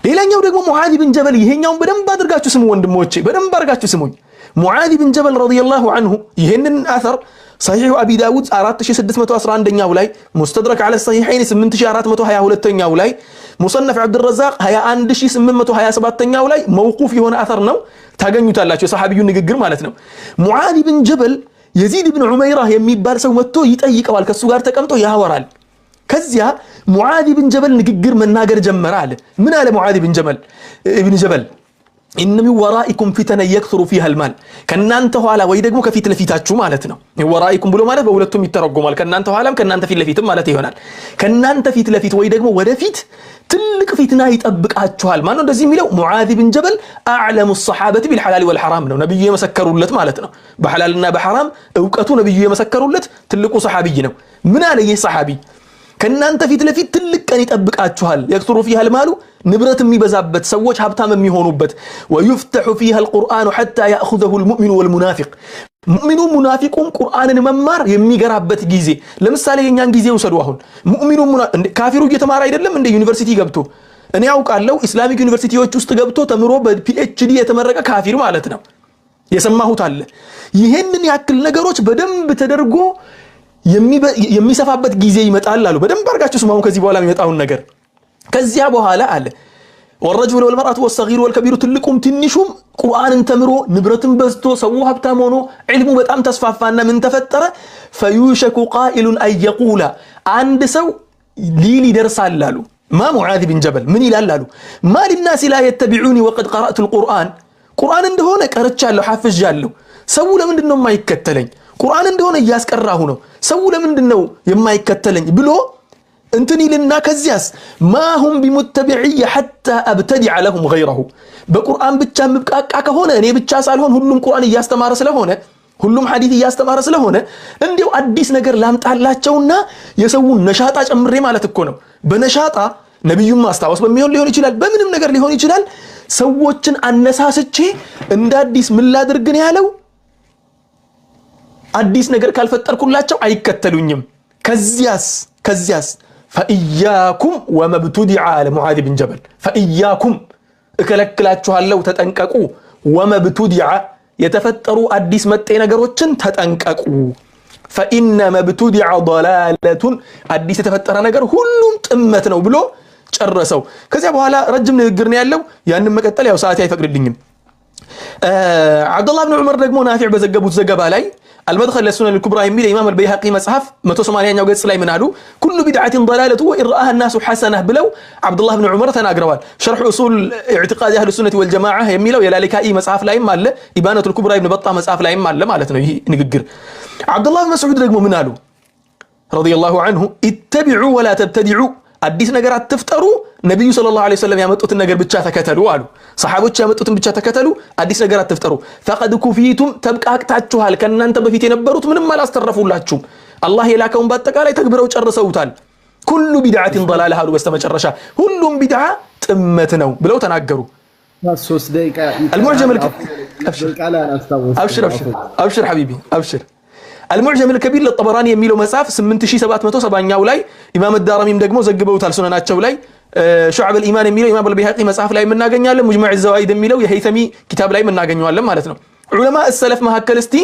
Speaker 3: ሌላኛው ደግሞ ሙዓዝ ብን ጀበል ይሄኛውን በደንብ አድርጋችሁ ስሙ ወንድሞቼ በደንብ አድርጋችሁ ስሙኝ ሙዓዝ ብን ጀበል ረዲየላሁ ዐንሁ ይሄንን አثر صحيح ابي داود 4611ኛው ላይ مستدرك على الصحيحين 8422ኛው ላይ مصنف عبد الرزاق 21827ኛው ላይ موقوف የሆነ አثر ነው ታገኙታላችሁ የሰሃቢዩ ንግግር ማለት ነው ሙዓዝ ብን ጀበል የዚድ ብን ዑመይራ የሚባል ሰው መጥቶ ይጠይቀዋል ከሱ ጋር ተቀምጦ ያወራል ከዚያ ሙዓዝ ብን ጀበል ንግግር መናገር ጀመረ አለ ምን አለ ሙዓዝ ብን ጀበል إن من ورائكم فتنة يكثر فيها المال كنانت ኋላ ወይ ደግሞ ከፊት ለፊታችሁ ማለት ነው ወራኢኩም ብሎ ማለት በሁለቱም ይተረጎማል ከናንተ ኋላም ከናንተ ፊት ለፊትም ማለት ይሆናል ከናንተ ፊት ለፊት ወይ ደግሞ ወደፊት ትልቅ ፊትና ይጠብቃችኋል ማን ነው እንደዚህ የሚለው ሙዓዝ ብን ጀበል አዕለሙ الصحابة بالحلال والحرام ነው ነብዩ የመሰከሩለት ማለት ነው በሐላልና በሐራም ዕውቀቱ ነብዩ የመሰከሩለት ትልቁ ሰሃቢይ ነው ምን አለ ይህ ሰሃቢ ከናንተ ፊት ለፊት ትልቅ ቀን ይጠብቃችኋል يكثر فيها المال ንብረት የሚበዛበት ሰዎች ሀብታም የሚሆኑበት ويفتح فيها القرآن حتى يأخذه المؤمن والمنافق ሙእሚኑ ሙናፊቁም ቁርአንን መማር የሚገራበት ጊዜ ለምሳሌ የኛን ጊዜ ወሰዱ አሁን ሙእሚኑ ካፊሩ እየተማረ አይደለም እንደ ዩኒቨርሲቲ ገብቶ እኔ ያውቃለሁ ኢስላሚክ ዩኒቨርሲቲዎች ውስጥ ገብቶ ተምሮ በፒኤችዲ የተመረቀ ካፊር ማለት ነው የሰማሁት አለ ይሄንን ያክል ነገሮች በደንብ ተደርጎ የሚሰፋበት ጊዜ ይመጣል አሉ በደንብ አርጋችሁ ስማው ከዚህ በኋላ የሚመጣውን ነገር ከዚያ በኋላ አለ والرجل والمرأة والصغير والكبير ትልቁም ትንሹም ቁርአንን ተምሮ ንብረትን በዝቶ ሰው ሀብታም ሆኖ ዒልሙ በጣም ተስፋፋና ምን ተፈጠረ فيوشك قائل أن يقول አንድ ሰው ሊል ይደርሳል አሉ ما معاذ بن جبل ምን ይላል አሉ ما للناس لا يتبعوني وقد قرأت القرآن ቁርአን እንደሆነ ቀርቻለሁ ሐፍዣለሁ ሰው ለምንድን ነው የማይከተለኝ ቁርአን እንደሆነ ያስቀራሁ ነው ሰው ለምንድን ነው የማይከተለኝ ብሎ እንትን ይልና ከዚያስ ما هم بمتبعي حتى ابتدع لهم غيره በቁርአን ብቻ ምብቃቃ ከሆነ እኔ ብቻ ሳልሆን ሁሉም ቁርአን ያስተማረ ስለሆነ ሁሉም ሐዲስ ያስተማረ ስለሆነ እንዴው አዲስ ነገር ላምጣላቸውና የሰውን ነሻጣ ጨምሬ ማለት እኮ ነው በነሻጣ ነብዩም ማስተዋወስ በሚሆን ሊሆን ይችላል በምንም ነገር ሊሆን ይችላል ሰዎችን አነሳስቼ እንደ አዲስ ምን ላድርግ ነው ያለው አዲስ ነገር ካልፈጠርኩላቸው አይከተሉኝም ከዚያስ فإياكم ومبتدع على معاذ بن جبل فإياكم እከለክላችኋለሁ ተጠንቀቁ ومبتدع የተፈጠሩ አዲስ መጤ ነገሮችን ተጠንቀቁ فإن مبتدع ضلالة አዲስ የተፈጠረ ነገር ሁሉም ጥመት ነው ብሎ ጨረሰው ከዚያ በኋላ ረጅም ንግግር ነው ያለው ያንን መቀጠል ያው ሰዓት አይፈቅድልኝም عبد الله بن عمر ደግሞ ናፊዕ በዘገቡት ዘገባ ላይ المدخل للسنن الكبرى يميل إمام البيهقي مصحف 180 ገጽ ላይ ምን አሉ كل بدعة ضلالة وإن رآها الناس حسنة ብለው عبد الله بن عمر ተናግረዋል شرح أصول اعتقاد أهل السنة والجماعة የሚለው የላሊካኢ መጽሐፍ ላይም አለ ኢባነቱል ኩብራ ኢብኑ በጣ መጽሐፍ ላይም አለ ማለት ነው ይሄ ንግግር عبد الله بن مسعود ደግሞ ምን አሉ رضي الله عنه اتبعوا ولا تبتدعوا አዲስ ነገር አትፍጠሩ ነብዩ ሰለላሁ ዐለይሂ ወሰለም ያመጡትን ነገር ብቻ ተከተሉ አሉ ሰሃቦች ያመጡትን ብቻ ተከተሉ አዲስ ነገር አትፍጠሩ فقد كفيتم ተብቃቅታችኋል ከናንተ በፊት የነበሩት ምንም አላስተረፉላችሁም አላህ የላከውን በአጠቃላይ ተግብረው ጨርሰውታል كل بدعة ضلالة አሉ በስተመጨረሻ ሁሉም ቢድዓ ጥመት ነው ብለው ተናገሩ
Speaker 1: 3 ደቂቃ
Speaker 3: المعجم
Speaker 1: ابشر
Speaker 3: ابشر حبيبي ابشر المعجم الكبير للطبراني يميلو مصحف 8770ኛው ላይ ኢማም الدارميም ደግሞ ዘግበውታል ሱነናቸው ላይ شعب الإيمان የሚለው ኢማም البيهقي መጽሐፍ ላይ እናገኛለን مجمع الزوائد የሚለው የሄይተሚ ኪታብ ላይ እናገኘዋለን ማለት ነው ዑለማ السلف መሐከል እስቲ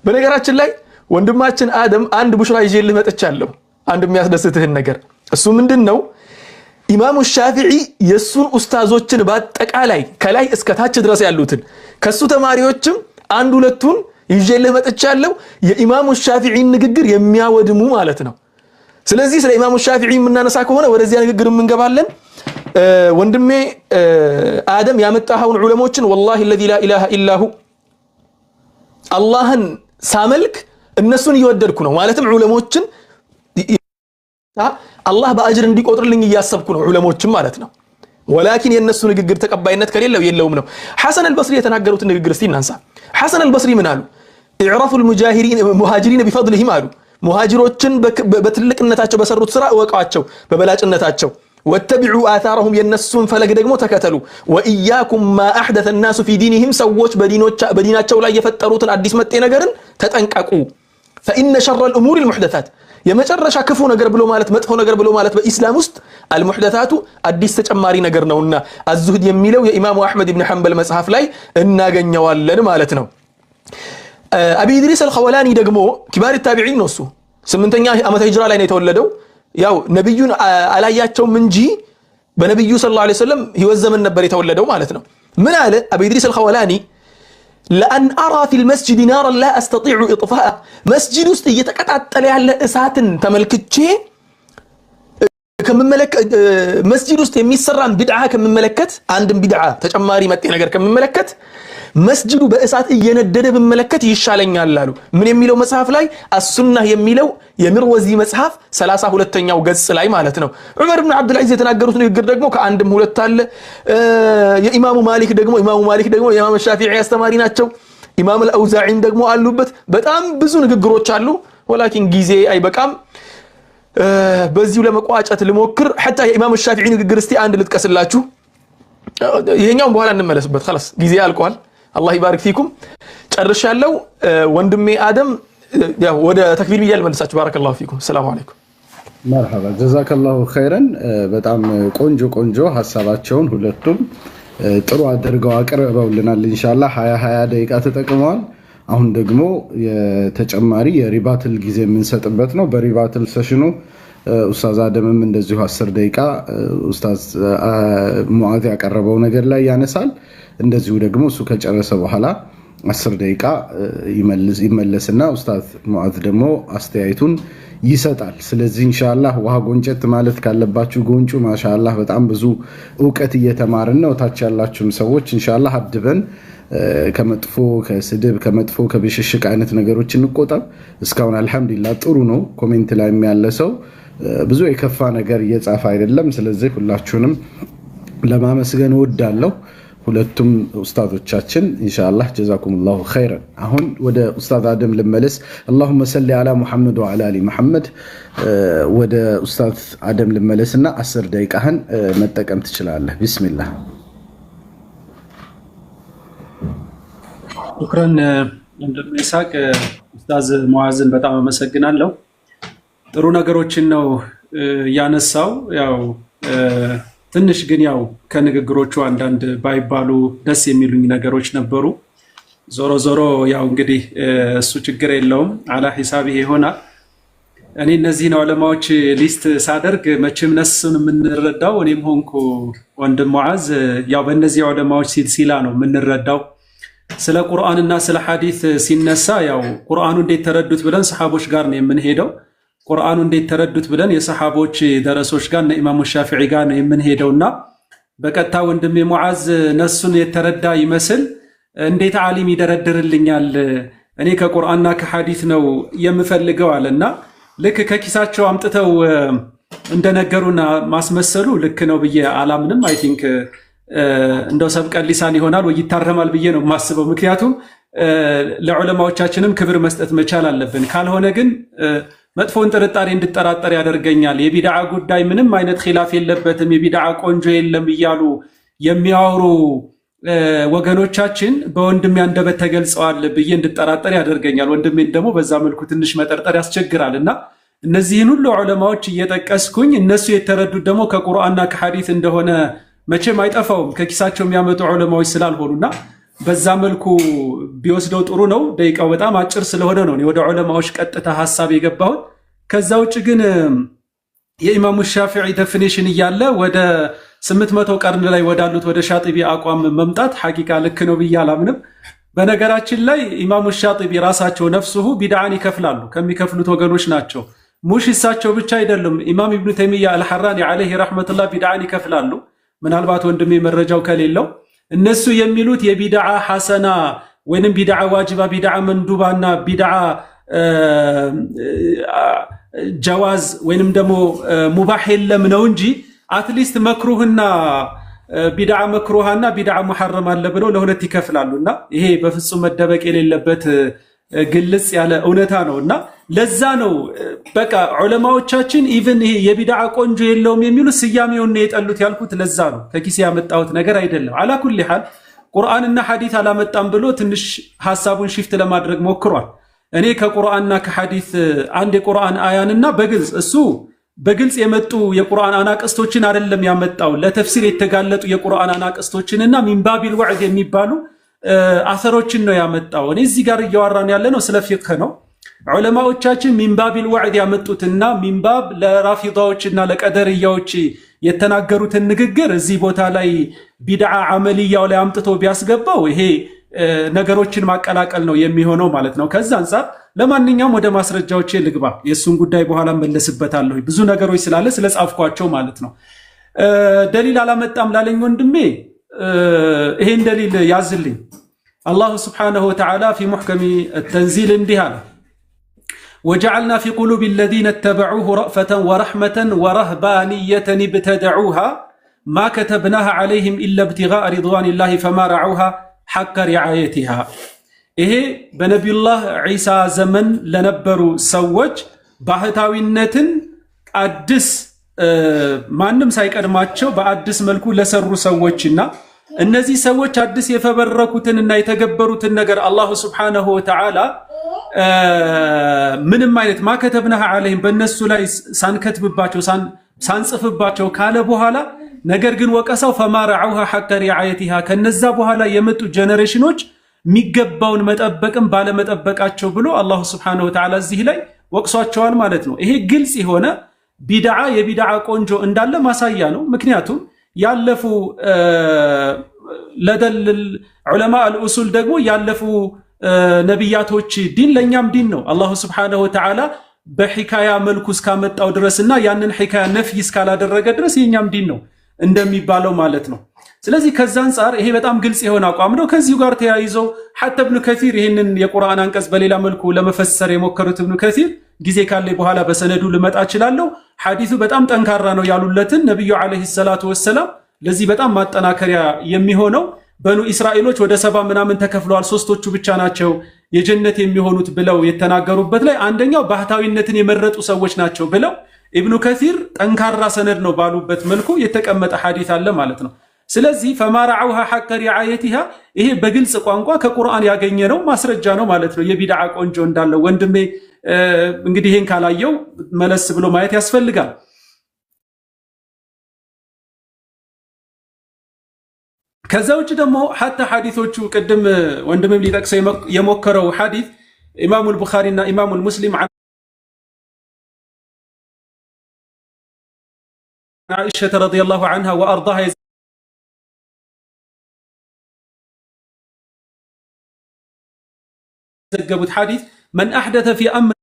Speaker 3: በነገራችን ላይ ወንድማችን አደም አንድ ቡሽራ ይዤልህ መጥቻለሁ አንድ የሚያስደስትህን ነገር እሱ ምንድነው ኢማሙ ሻፊዒ የሱን ኡስታዞችን በአጠቃላይ ከላይ እስከ ታች ድረስ ያሉትን ከሱ ተማሪዎችም አንድ ሁለቱን ይዤልህ መጥቻለሁ የኢማሙ ሻፊዒ ንግግር የሚያወድሙ ማለት ነው ስለዚህ ስለ ኢማሙ ሻፊዒ ምናነሳ ከሆነ ወደዚያ ንግግር እንገባለን ወንድሜ አደም ያመጣውን ዑለሞችን والله الذي لا اله الا هو አላህን ሳመልክ እነሱን ይወደድኩ ነው ማለትም ዑለሞችን አላህ በአጅር እንዲቆጥርልኝ እያሰብኩ ነው ዑለሞችን ማለት ነው ولكن የነሱ ንግግር ተቀባይነት ከሌለው የለውም ነው ሐሰን አልበስሪ የተናገሩት ንግግር እስቲ እናንሳ ሐሰን አልበስሪ ምን አሉ اعرفوا المهاجرين بفضلهم አሉ ሙሃጅሮችን በትልቅነታቸው በሰሩት ስራ ወቃቸው በበላጭነታቸው واتبعوا آثارهم የነሱን ፈለግ ደግሞ ተከተሉ وإياكم ما أحدث الناس في دينهم ሰዎች በዲናቸው ላይ የፈጠሩትን አዲስ መጤ ነገርን ተጠንቀቁ فإن شر الأمور المحدثات የመጨረሻ ክፉ ነገር ብሎ ማለት መጥፎ ነገር ብሎ ማለት በእስላም ውስጥ المحدثات አዲስ ተጨማሪ ነገር ነውና الزهد የሚለው የኢማሙ አህመድ ኢብኑ ሐንበል መጽሐፍ ላይ እናገኘዋለን ማለት ነው አቢ ኢድሪስ አልኸወላኒ ደግሞ ኪባር التابعين ነው እሱ 8ኛ ዓመተ ሂጅራ ላይ ነው የተወለደው ያው ነብዩን አላያቸውም እንጂ በነብዩ ሰለላሁ ዐለይሂ ወሰለም ህይወት ዘመን ነበር የተወለደው ማለት ነው ምን አለ አቢ ኢድሪስ አልኸወላኒ لأن أرى في المسجد نارا لا أستطيع إطفاء مسجد ውስጥ እየተቀጣጠለ ያለ እሳትን ተመልክቼ ከመመለክ መስጂድ ውስጥ የሚሰራን ቢድዓ ከመመለከት አንድም ቢድዓ ተጨማሪ መጤ ነገር ከመመለከት መስጂዱ በእሳት እየነደደ በመመለከት ይሻለኛል አሉ ምን የሚለው መጽሐፍ ላይ አሱናህ የሚለው የሚርወዚ መጽሐፍ 32ኛው ገጽ ላይ ማለት ነው ዑመር ኢብኑ አብዱል አዚዝ የተናገሩት ንግግር ደግሞ ከአንድም ሁለት አለ የኢማሙ ማሊክ ደግሞ የኢማሙ ሻፊዒ አስተማሪ ናቸው ኢማም አልአውዛዒም ደግሞ አሉበት በጣም ብዙ ንግግሮች አሉ ወላኪን ጊዜ አይበቃም በዚሁ ለመቋጨት ልሞክር حتى የኢማሙ ሻፊዒ ንግግር እስቲ አንድ ልጥቀስላችሁ ይሄኛው በኋላ እንመለስበት خلاص ጊዜ አልቋል الله يبارك فيكم ጨርሻለሁ ወንድሜ አደም ያው ወደ ተክቢር ብያል መልሳችሁ بارك الله فيكم السلام عليكم
Speaker 1: مرحبا جزاك الله خيرا በጣም ቆንጆ ሐሳባቸውን ሁለቱም ጥሩ አድርገው አቀርበውልናል ኢንሻአላህ 20 ደቂቃ ተጠቅመዋል አሁን ደግሞ የተጨማሪ የሪባትል ጊዜ የምንሰጥበት ነው በሪባትል ሴሽኑ ኡስታዝ አደምም እንደዚሁ 10 ደቂቃ ኡስታዝ ሙአዝ ያቀረበው ነገር ላይ ያነሳል እንደዚሁ ደግሞ እሱ ከጨረሰ በኋላ 10 ደቂቃ ይመለስና ኡስታዝ ሙአዝ ደግሞ አስተያየቱን ይሰጣል ስለዚህ ኢንሻአላህ ውሃ ጎንጨት ማለት ካለባችሁ ጎንጩ ማሻአላህ በጣም ብዙ ዕውቀት እየተማርን ነው ታች ያላችሁም ሰዎች ኢንሻአላህ አድበን ከመጥፎ ከስድብ ከመጥፎ ከብሽሽቅ አይነት ነገሮች እንቆጠብ እስካሁን አልহামዱሊላህ ጥሩ ነው ኮሜንት ላይ ያለ ሰው ብዙ የከፋ ነገር እየጻፈ አይደለም ስለዚህ ሁላችሁንም ለማመስገን ወዳለሁ ሁለቱም ኡስታዞቻችን ኢንሻአላህ ጀዛኩሙላሁ ኸይረን አሁን ወደ ኡስታዝ አደም ልመለስ اللهم صل على محمد وعلى ال محمد ወደ ኡስታዝ አደም ልመለስና 10 ደቂቃህን መጠቀም ትችላለህ ቢስሚላህ
Speaker 2: ሹክራን እንደምይሳቅ ኡስታዝ ሙአዝን በጣም አመሰግናለሁ ጥሩ ነገሮችን ነው ያነሳው ያው ትንሽ ግን ያው ከንግግሮቹ አንዳንድ ባይባሉ ደስ የሚሉኝ ነገሮች ነበሩ ዞሮ ያው እንግዲህ እሱ ችግር የለውም አላ ሂሳቢ ይሆናል እኔ እነዚህ ዑለማዎች ሊስት ሳደርግ መቼም ነሱን የምንረዳው እኔም ሆንኩ ወንድም ሙአዝ ያው በእነዚህ ዑለማዎች ሲልሲላ ነው የምንረዳው ስለ ቁርአንና ስለ ሐዲስ ሲነሳ ያው ቁርአኑ እንዴት ተረዱት ብለን ሰሃቦች ጋር ነው የምንሄደው። ቁርአኑ እንዴት ተረዱት ብለን የሰሃቦች ደረሶች ጋር እና ኢማሙ ሻፊዒ ጋር ነው የምንሄደውና በቀጥታ ወንድሜ ሙዓዝ ነሱን የተረዳ ይመስል እንዴት ዓሊም ይደረድርልኛል እኔ ከቁርአንና ከሐዲስ ነው የምፈልገው አለና ልክ ከኪሳቸው አምጥተው እንደነገሩና ማስመሰሉ ልክ ነው ብዬ አላምንም። አይ ቲንክ እንደው ሰብቀን ሊሳን ይሆናል ወይ ይታረማል ብዬ ነው የማስበው። ምክንያቱም ለዑለማዎቻችንም ክብር መስጠት መቻል አለብን። ካልሆነ ግን መጥፎን ጥርጣሬ እንድጠራጠር ያደርገኛል። የቢድዓ ጉዳይ ምንም አይነት ኺላፍ የለበትም፣ የቢድዓ ቆንጆ የለም እያሉ የሚያወሩ ወገኖቻችን በወንድሜ አንደበት ተገልጸዋል ብዬ እንድጠራጠር ያደርገኛል። ወንድሜን ደግሞ በዛ መልኩ ትንሽ መጠርጠር ያስቸግራልና እነዚህን ሁሉ ዑለማዎች እየጠቀስኩኝ እነሱ የተረዱት ደግሞ ከቁርአንና ከሐዲስ እንደሆነ መቼም አይጠፋውም ከኪሳቸው የሚያመጡ ዑለማዎች ስላልሆኑና በዛ መልኩ ቢወስደው ጥሩ ነው። ደቂቃው በጣም አጭር ስለሆነ ነው ወደ ዑለማዎች ቀጥታ ሐሳብ የገባሁት። ከዛ ውጭ ግን የኢማሙ ሻፊዒ ዴፊኒሽን እያለ ወደ 800 ቀርን ላይ ወዳሉት ወደ ሻጢቢ አቋም መምጣት ሐቂቃ ልክ ነው ብዬ አላምንም። በነገራችን ላይ ኢማሙ ሻጢቢ ራሳቸው ነፍሱሁ ቢድዓን ይከፍላሉ፣ ከሚከፍሉት ወገኖች ናቸው። ሙሽ እሳቸው ብቻ አይደሉም። ኢማም ኢብኑ ተይሚያ አልሐራኒ ዐለይሂ ረሕመቱላህ ቢድዓን ይከፍላሉ። ምናልባት ወንድሜ መረጃው ከሌለው እነሱ የሚሉት የቢድዓ ሐሰና ወይንም ቢድዓ ዋጅባ፣ ቢድዓ መንዱባና ቢድዓ ጀዋዝ ወይንም ደግሞ ሙባህ የለም ነው እንጂ አትሊስት መክሩህና ቢድዓ መክሩሃና ቢድዓ ሙሐረም አለ ብለው ለሁለት ይከፍላሉና ይሄ በፍጹም መደበቅ የሌለበት ግልጽ ያለ እውነታ ነውና ለዛ ነው በቃ ዑለማዎቻችን ኢቭን ይሄ የቢድዓ ቆንጆ የለውም የሚሉ ስያሜውን ነው የጠሉት ያልኩት ለዛ ነው። ከኪስ ያመጣሁት ነገር አይደለም። አላኩል ሐል ቁርአንና ሐዲስ አላመጣም ብሎ ትንሽ ሐሳቡን ሽፍት ለማድረግ ሞክሯል። እኔ ከቁርአንና ከሐዲስ አንድ የቁርአን አያንና በግልጽ የመጡ የቁርአን አናቅስቶችን አይደለም ያመጣው፣ ለተፍሲር የተጋለጡ የቁርአን አናቅስቶችንና ሚንባቢል ወዕድ የሚባሉ አሰሮችን ነው ያመጣው። እኔ እዚህ ጋር እያወራን ያለነው ስለ ፊቅህ ነው። ዑለማዎቻችን ሚንባቢል ወዕድ ያመጡትና ሚንባብ ለራፊዳዎችና ለቀደርያዎች የተናገሩትን ንግግር እዚህ ቦታ ላይ ቢድዓ አመልያው ላይ አምጥቶ ቢያስገባው ይሄ ነገሮችን ማቀላቀል ነው የሚሆነው ማለት ነው። ከዛ አንፃር ለማንኛውም ወደ ማስረጃዎቼ ልግባ። የሱን ጉዳይ በኋላ መለስበታለሁ ብዙ ነገሮች ስላለ ስለጻፍኳቸው ማለት ነው። ደሊል አላመጣም ላለኝ ወንድሜ ይሄን ደሊል ያዝልኝ። አላሁ ስብሓነሁ ወተዓላ ፊ ሙሕከሚ ተንዚል እንዲህ አለ ወጀዐልና ፊ ቁሉቢ አለዚነ ተበዑሁ ረእፈተን ወረሕመተን ወረህባንየተን ብተደዑሃ ማ ከተብናሃ ዐለይሂም ኢላ ብቲጋአ ሪድዋኒላሂ ፈማ ረዐውሃ ሐቀ ሪዓየቲሃ። ይሄ በነቢዩላህ ዒሳ ዘመን ለነበሩ ሰዎች ባህታዊነትን አዲስ ማንም ሳይቀድማቸው በአዲስ መልኩ ለሰሩ ሰዎችና እነዚህ ሰዎች አዲስ የፈበረኩትንና የተገበሩትን ነገር አላሁ ስብሓነሁ ወተዓላ ምንም አይነት ማከተብናሃ ዐለይሂም በእነሱ ላይ ሳንከትብባቸው ሳንጽፍባቸው ካለ በኋላ ነገር ግን ወቀሳው ፈማ ረዐውሃ ሐቀ ሪዓየቲሃ ከነዛ በኋላ የመጡ ጀነሬሽኖች የሚገባውን መጠበቅም ባለመጠበቃቸው ብሎ አላሁ ስብሓነሁ ወተዓላ እዚህ ላይ ወቅሷቸዋል ማለት ነው። ይሄ ግልጽ የሆነ ቢድዓ የቢድዓ ቆንጆ እንዳለ ማሳያ ነው። ምክንያቱም ያለፉ ለደል ዑለማ አልኡሱል ደግሞ ያለፉ ነቢያቶች ዲን ለኛም ዲን ነው። አላሁ ስብሓነሁ ወተዓላ በሒካያ መልኩ እስካመጣው ድረስና ያንን ሒካያ ነፍይ እስካላደረገ ድረስ የኛም ዲን ነው እንደሚባለው ማለት ነው። ስለዚህ ከዛ አንፃር ይሄ በጣም ግልጽ የሆነ አቋም ነው። ከዚሁ ጋር ተያይዘው ሐታ ኢብኑ ከሲር ይህንን የቁርአን አንቀጽ በሌላ መልኩ ለመፈሰር የሞከሩት ኢብኑ ከሲር ጊዜ ካለ በኋላ በሰነዱ ልመጣ እችላለሁ። ሐዲሱ በጣም ጠንካራ ነው ያሉለትን ነብዩ አለይሂ ሰላቱ ወሰላም ለዚህ በጣም ማጠናከሪያ የሚሆነው በኑ እስራኤሎች ወደ 70 ምናምን ተከፍለዋል፣ ሶስቶቹ ብቻ ናቸው የጀነት የሚሆኑት ብለው የተናገሩበት ላይ አንደኛው ባህታዊነትን የመረጡ ሰዎች ናቸው ብለው ኢብኑ ከሲር ጠንካራ ሰነድ ነው ባሉበት መልኩ የተቀመጠ ሐዲስ አለ ማለት ነው። ስለዚህ ፈማ ረዐውሃ ሐቀ ሪዓየቲሃ ይሄ በግልጽ ቋንቋ ከቁርአን ያገኘነው ማስረጃ ነው ማለት ነው። የቢድዓ ቆንጆ እንዳለው ወንድሜ እንግዲህ ይሄን ካላየው መለስ ብሎ ማየት ያስፈልጋል። ከዛ ውጭ ደግሞ ሐታ ሐዲሶቹ ቅድም ወንድሜም ሊጠቅሰው የሞከረው ሐዲስ ኢማሙል ቡኻሪና ኢማሙል ሙስሊም ዓኢሻ ረዲየላሁ ዐንሃ ወአርዳሃ ዘገቡት ሐዲስ መን አሕደተ ፊ አምሪና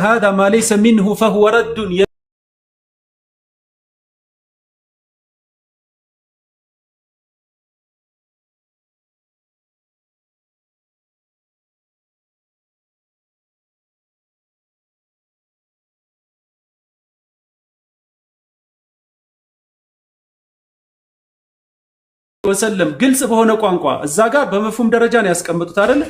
Speaker 2: ሃዛ ማ ለይሰ ሚንሁ ፈሁወ ረዱን ወሰለም ግልጽ በሆነ ቋንቋ እዛ ጋር በመፍሁም ደረጃ ነው ያስቀምጡት አይደል?